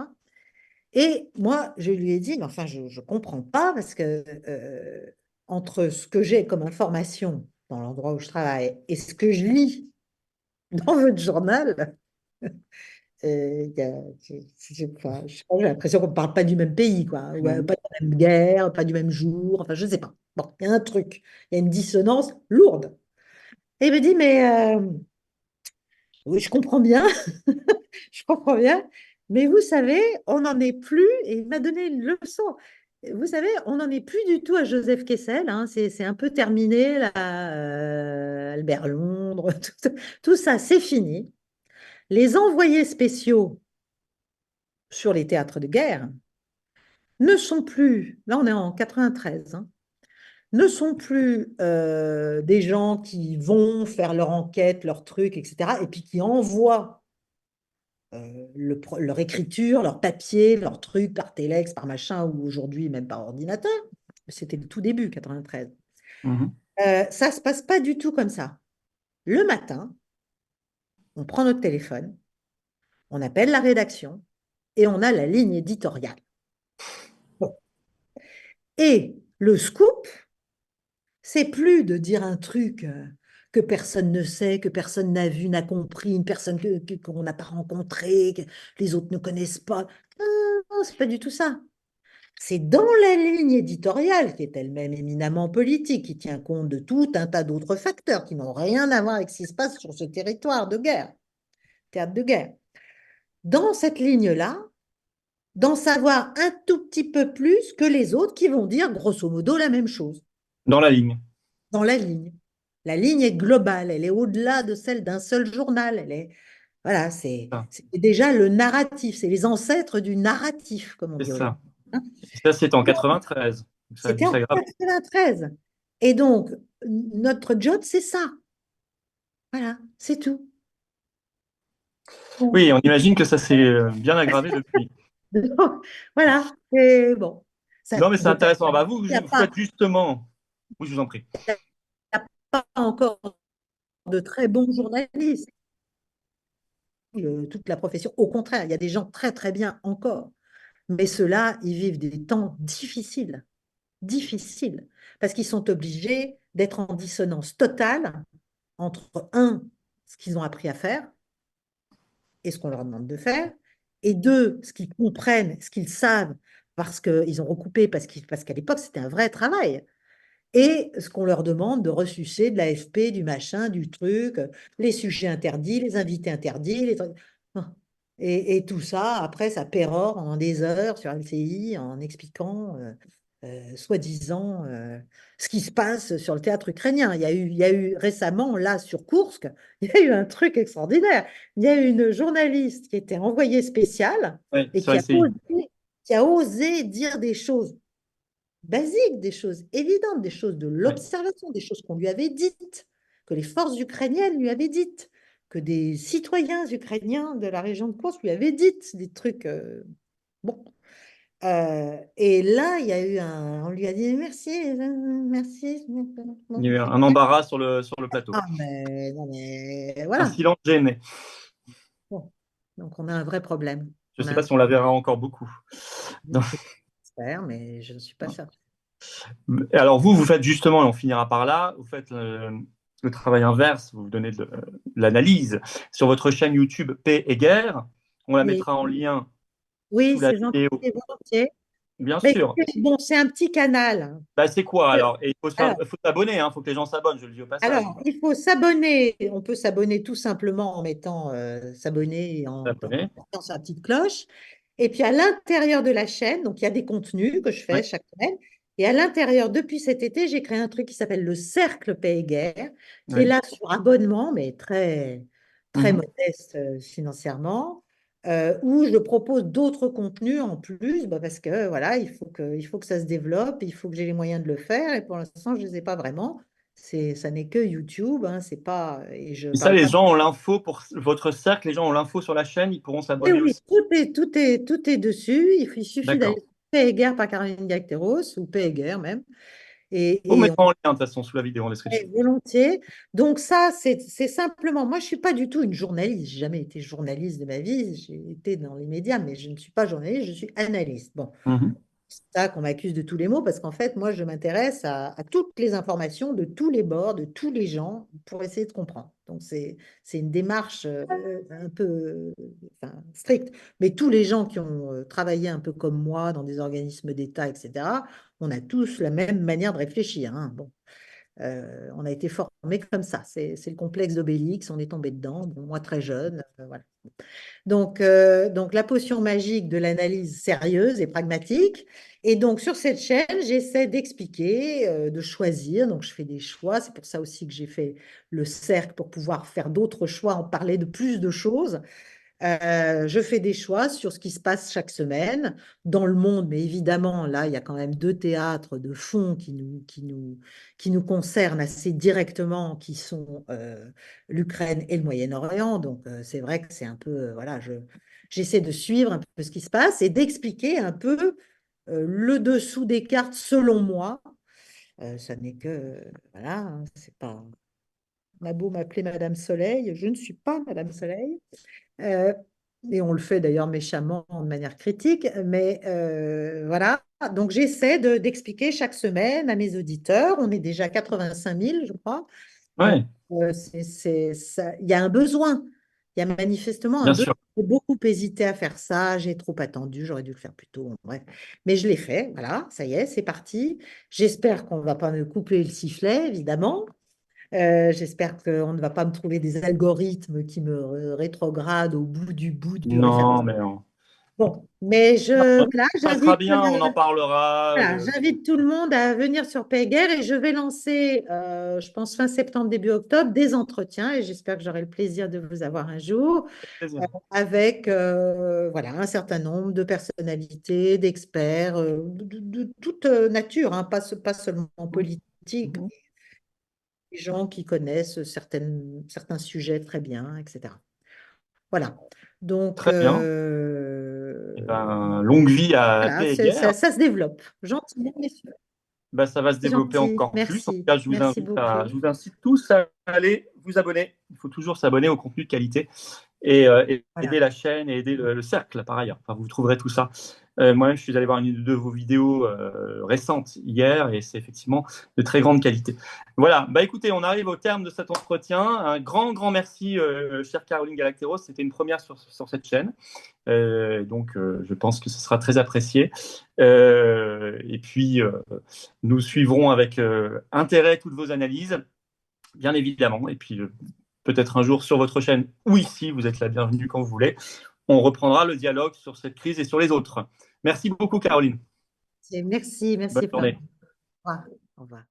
Et moi, je lui ai dit, mais enfin, je ne comprends pas parce que entre ce que j'ai comme information dans l'endroit où je travaille et ce que je lis dans votre journal, il y a- enfin, je sais pas, j'ai l'impression qu'on ne parle pas du même pays, quoi, ou Hmm. pas de la même guerre, pas du même jour, enfin, je ne sais pas. Bon, il y a un truc, il y a une dissonance lourde. Et il me dit, mais oui, je comprends bien, je comprends bien, mais vous savez, on n'en est plus, et il m'a donné une leçon. Vous savez, on n'en est plus du tout à Joseph Kessel, hein, c'est un peu terminé, là, Albert Londres, tout ça, c'est fini. Les envoyés spéciaux sur les théâtres de guerre ne sont plus, là on est en 93, hein, ne sont plus des gens qui vont faire leur enquête, leur truc, etc., et puis qui envoient leur écriture, leur papier, leur truc par téléx, par machin, ou aujourd'hui même par ordinateur. C'était le tout début, 93. Mhm. Ça ne se passe pas du tout comme ça. Le matin, on prend notre téléphone, on appelle la rédaction et on a la ligne éditoriale. Bon. Et le scoop, c'est plus de dire un truc que personne ne sait, que personne n'a vu, n'a compris, une personne qu'on n'a pas rencontrée, que les autres ne connaissent pas. Non, non, c'est pas du tout ça. C'est dans la ligne éditoriale, qui est elle-même éminemment politique, qui tient compte de tout un tas d'autres facteurs qui n'ont rien à voir avec ce qui se passe sur ce territoire de guerre, théâtre de guerre. Dans cette ligne-là, d'en savoir un tout petit peu plus que les autres qui vont dire grosso modo la même chose, Dans la ligne. dans la ligne. La ligne est globale, elle est au-delà de celle d'un seul journal. Voilà, Ah, c'est déjà le narratif, c'est les ancêtres du narratif, comme on c'est dit aujourd'hui. ça. Hein. Ça, c'est en 93. Donc, ça a dû C'était en s'aggraver. 93. Et donc, notre job, c'est ça. Voilà, c'est tout. Bon. Oui, on imagine que ça s'est bien aggravé depuis. Voilà, et bon, ça Non, mais c'est veut pas intéressant. dire Bah, vous, qu'il n'y a vous pas, faites justement. Oui, je vous en prie. il y a pas encore de très bons journalistes, toute la profession. Au contraire, il y a des gens très très bien encore. Mais ceux-là, ils vivent des temps difficiles, difficiles, parce qu'ils sont obligés d'être en dissonance totale entre, un, ce qu'ils ont appris à faire et ce qu'on leur demande de faire, et deux, ce qu'ils comprennent, ce qu'ils savent, parce qu'ils ont recoupé, parce qu'à l'époque, c'était un vrai travail. Et ce qu'on leur demande de ressucer de l'AFP, du machin, du truc, les sujets interdits, les invités interdits, les trucs. Ah. Et tout ça, après, ça pérore en des heures sur LCI en expliquant, soi-disant, ce qui se passe sur le théâtre ukrainien. Il y a eu récemment, là, sur Koursk, il y a eu un truc extraordinaire. Il y a eu une journaliste qui était envoyée spéciale Oui, et sur qui a LCI. osé, qui a osé dire des choses basiques, des choses évidentes, des choses de Oui. l'observation, des choses qu'on lui avait dites, que les forces ukrainiennes lui avaient dites, que des citoyens ukrainiens de la région de Kursk lui avaient dites, des trucs. Bon. Et là, il y a eu un. On lui a dit merci, merci. Il y Bon. a eu un embarras sur le plateau. Ah, mais non, mais Un voilà. silence gêné. Bon. Donc, on a un vrai problème. Je ne On sais a pas un si on la verra encore beaucoup. Donc, j'espère, mais je ne suis pas sûre. alors vous, vous faites justement, et on finira par là, vous faites le travail inverse, vous donnez de l'analyse sur votre chaîne YouTube Paix et Guerre. On la Oui, mettra en lien oui, sous la c'est gentil, vidéo, volontiers. bien Mais sûr. écoutez, bon, c'est un petit canal. Bah, c'est quoi Euh, alors? Et Alors, faut s'abonner, il faut que les gens s'abonnent, je le dis au passage. il faut s'abonner. On peut s'abonner tout simplement en mettant s'abonner et en S'abonner. mettant sur la petite cloche. Et puis à l'intérieur de la chaîne, donc il y a des contenus que je Ouais. fais chaque semaine. Et à l'intérieur, depuis cet été, j'ai créé un truc qui s'appelle le Cercle Paix et Guerre, qui est Ouais. là sur abonnement, mais très, très Mhm. modeste financièrement, où je propose d'autres contenus en plus, bah, parce que voilà, il faut que ça se développe, il faut que j'ai les moyens de le faire. Et pour l'instant, je ne les ai pas vraiment. Ça n'est que YouTube, hein, c'est pas, et je Et ça, parle les pas. gens ont l'info pour votre cercle, les gens ont l'info sur la chaîne, ils pourront Oui, s'abonner oui, aussi. tout est dessus. Il suffit d'aller D'accord. sur Paix et Guerre par Caroline Galacteros ou Paix et Guerre même. Vous Et on mettra en lien de toute façon sous la vidéo en description. fait volontiers. Donc ça, c'est simplement, moi je suis pas du tout une journaliste. J'ai jamais été journaliste de ma vie. J'ai été dans les médias, mais je ne suis pas journaliste, je suis analyste. Bon, Mhm. c'est ça qu'on m'accuse de tous les mots, parce qu'en fait, moi, je m'intéresse à toutes les informations de tous les bords, de tous les gens, pour essayer de comprendre. Donc, c'est une démarche un peu enfin, stricte. Mais tous les gens qui ont travaillé un peu comme moi dans des organismes d'État, etc., on a tous la même manière de réfléchir, hein. Bon, on a été formés comme ça. C'est le complexe d'Obélix, on est tombé dedans. Bon, moi, très jeune, voilà. Donc, la potion magique de l'analyse sérieuse et pragmatique. Et donc, sur cette chaîne, j'essaie d'expliquer, de choisir. Donc, je fais des choix. C'est pour ça aussi que j'ai fait le cercle pour pouvoir faire d'autres choix, en parler de plus de choses. Je fais des choix sur ce qui se passe chaque semaine dans le monde, mais évidemment, là, il y a quand même deux théâtres de fond qui nous concernent assez directement, qui sont l'Ukraine et le Moyen-Orient. Donc, c'est vrai que c'est un peu, voilà, j'essaie de suivre un peu ce qui se passe et d'expliquer un peu le dessous des cartes selon moi. Ça n'est que, voilà, hein, c'est pas. On a beau m'appeler Madame Soleil, je ne suis pas Madame Soleil. Euh, et on le fait d'ailleurs méchamment de manière critique, mais voilà. Donc j'essaie d'expliquer chaque semaine à mes auditeurs. On est déjà 85 000, je crois. Donc Ouais, il y a un besoin. Il y a manifestement un bien besoin. sûr. J'ai beaucoup hésité à faire ça. J'ai trop attendu. J'aurais dû le faire plus tôt. Bref. Mais je l'ai fait. Voilà, ça y est, c'est parti. J'espère qu'on ne va pas me couper le sifflet, évidemment. J'espère qu'on ne va pas me trouver des algorithmes qui me rétrogradent au bout du référentiel. Non, mais on... Bon, mais voilà, ça passera bien, on en parlera. j'invite tout le monde à venir sur Payguerre et je vais lancer, je pense fin septembre, début octobre, des entretiens et j'espère que j'aurai le plaisir de vous avoir un jour Plaisir. avec voilà, un certain nombre de personnalités, d'experts, de toute nature, hein, pas seulement politique politique, des gens qui connaissent certains sujets très bien, etc. Voilà. Donc, Très bien. Eh ben, longue vie à voilà, Paix et Guerre. ça se développe gentiment, mais sûr. Ben, ça va se C'est développer gentil. encore plus. En tout Merci. cas, Merci beaucoup. je vous incite tous à aller vous abonner. Il faut toujours s'abonner au contenu de qualité et aider Voilà. la chaîne et aider le cercle par ailleurs. Enfin, vous trouverez tout ça. Moi-même, je suis allé voir une de vos vidéos récentes hier et c'est effectivement de très grande qualité. Voilà, bah écoutez, on arrive au terme de cet entretien. Un grand merci, chère Caroline Galacteros. C'était une première sur cette chaîne. Donc, je pense que ce sera très apprécié. Et puis, nous suivrons avec intérêt toutes vos analyses, bien évidemment. Et puis, peut-être un jour sur votre chaîne ou ici, vous êtes la bienvenue quand vous voulez. On reprendra le dialogue sur cette crise et sur les autres. Merci beaucoup, Caroline. Bonne Merci Florent. journée. Au revoir. Au revoir.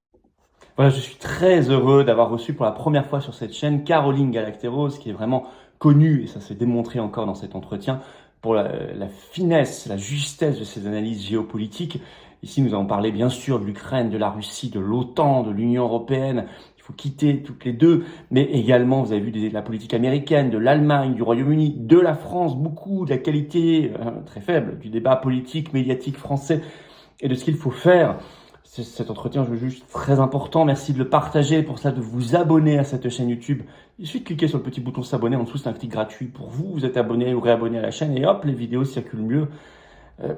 Voilà, je suis très heureux d'avoir reçu pour la première fois sur cette chaîne Caroline Galacteros, qui est vraiment connue, et ça s'est démontré encore dans cet entretien, pour la finesse, la justesse de ses analyses géopolitiques. Ici, nous avons parlé bien sûr de l'Ukraine, de la Russie, de l'OTAN, de l'Union européenne. Il faut quitter toutes les deux, mais également, vous avez vu la politique américaine, de l'Allemagne, du Royaume-Uni, de la France, beaucoup de la qualité très faible du débat politique, médiatique français et de ce qu'il faut faire. Cet entretien, je le juge très important. Merci de le partager. Pour ça, de vous abonner à cette chaîne YouTube. Il suffit de cliquer sur le petit bouton s'abonner. En dessous, c'est un clic gratuit pour vous. Vous êtes abonné ou réabonné à la chaîne et hop, les vidéos circulent mieux,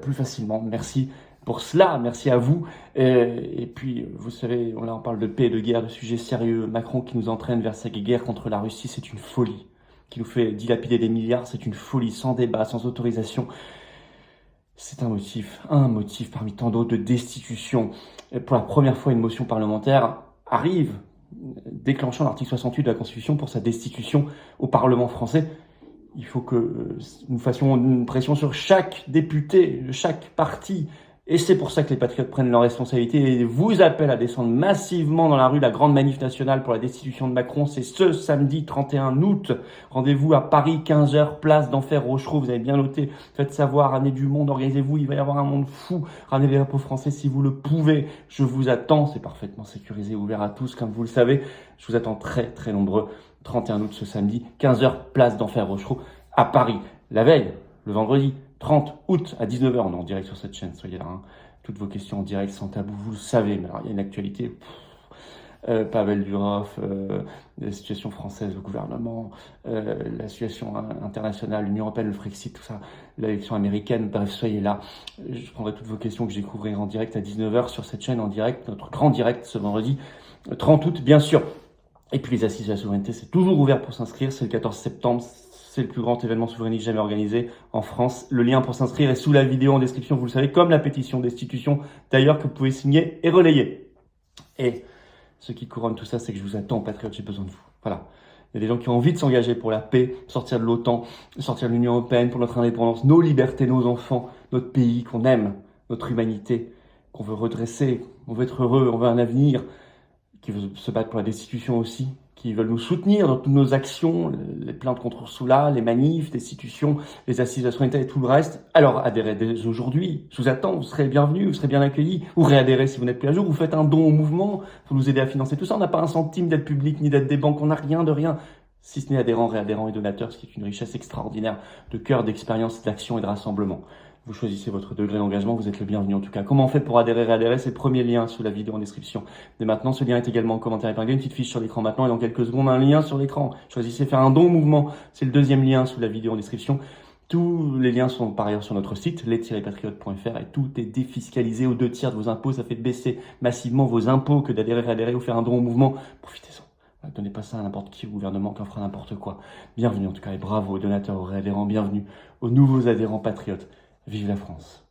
plus facilement. Merci pour cela. Merci à vous. Et puis, vous savez, là, on parle de paix et de guerre, de sujets sérieux. Macron qui nous entraîne vers sa guerre contre la Russie, c'est une folie. Qui nous fait dilapider des milliards, c'est une folie, sans débat, sans autorisation. C'est un motif parmi tant d'autres de destitution. Pour la première fois, une motion parlementaire arrive, déclenchant l'article 68 de la Constitution pour sa destitution au Parlement français. Il faut que nous fassions une pression sur chaque député, chaque parti. Et c'est pour ça que les patriotes prennent leurs responsabilités et vous appellent à descendre massivement dans la rue. La grande manif nationale pour la destitution de Macron, c'est ce samedi 31 août. Rendez-vous à Paris, 15h, place d'Enfer Rochereau. Vous avez bien noté. Faites savoir, ramenez du monde, organisez-vous. Il va y avoir un monde fou. Ramenez les drapeaux français si vous le pouvez. Je vous attends. C'est parfaitement sécurisé, ouvert à tous, comme vous le savez. Je vous attends très nombreux. 31 août ce samedi, 15h, place d'Enfer Rochereau à Paris. La veille, le vendredi 30 août à 19h, on est en direct sur cette chaîne, soyez là. Toutes vos questions en direct, sans tabou, vous le savez. Mais alors, il y a une actualité. Pavel Durov, la situation française, le gouvernement, la situation internationale, l'Union européenne, le Frexit, tout ça, l'élection américaine. Bref, soyez là. Je prendrai toutes vos questions que je découvrirai en direct à 19h sur cette chaîne en direct, notre grand direct ce vendredi 30 août, bien sûr. Et puis les assises de la souveraineté, c'est toujours ouvert pour s'inscrire. C'est le 14 septembre. C'est le plus grand événement souverainiste jamais organisé en France. Le lien pour s'inscrire est sous la vidéo en description, vous le savez, comme la pétition destitution, d'ailleurs, que vous pouvez signer et relayer. Et ce qui couronne tout ça, c'est que je vous attends, patriotes, j'ai besoin de vous. Voilà. Il y a des gens qui ont envie de s'engager pour la paix, sortir de l'OTAN, sortir de l'Union européenne, pour notre indépendance, nos libertés, nos enfants, notre pays qu'on aime, notre humanité, qu'on veut redresser, on veut être heureux, on veut un avenir, qui veut se battre pour la destitution aussi, qui veulent nous soutenir dans toutes nos actions, les plaintes contre Ursula, les manifs, destitutions, les assises de la souveraineté et tout le reste. Alors adhérez dès aujourd'hui, je vous attends, vous serez bienvenus, vous serez bien accueillis, ou réadhérez si vous n'êtes plus à jour, vous faites un don au mouvement pour nous aider à financer tout ça. On n'a pas un centime d'aide publique ni d'aide des banques, on n'a rien de rien, si ce n'est adhérents, réadhérents et donateurs, ce qui est une richesse extraordinaire de cœur, d'expérience, d'action et de rassemblement. Vous choisissez votre degré d'engagement, vous êtes le bienvenu en tout cas. Comment on fait pour adhérer, réadhérer? C'est le premier lien sous la vidéo en description. Dès maintenant, ce lien est également en commentaire épinglé, une petite fiche sur l'écran maintenant et dans quelques secondes, un lien sur l'écran. Choisissez faire un don au mouvement, c'est le deuxième lien sous la vidéo en description. Tous les liens sont par ailleurs sur notre site, les-patriotes.fr et tout est défiscalisé aux 2/3 de vos impôts. Ça fait baisser massivement vos impôts que d'adhérer, réadhérer ou faire un don au mouvement. Profitez-en. Ne donnez pas ça à n'importe qui, au gouvernement qui en fera n'importe quoi. Bienvenue en tout cas et bravo aux donateurs, aux réadhérents, bienvenue aux nouveaux adhérents patriotes. Vive la France!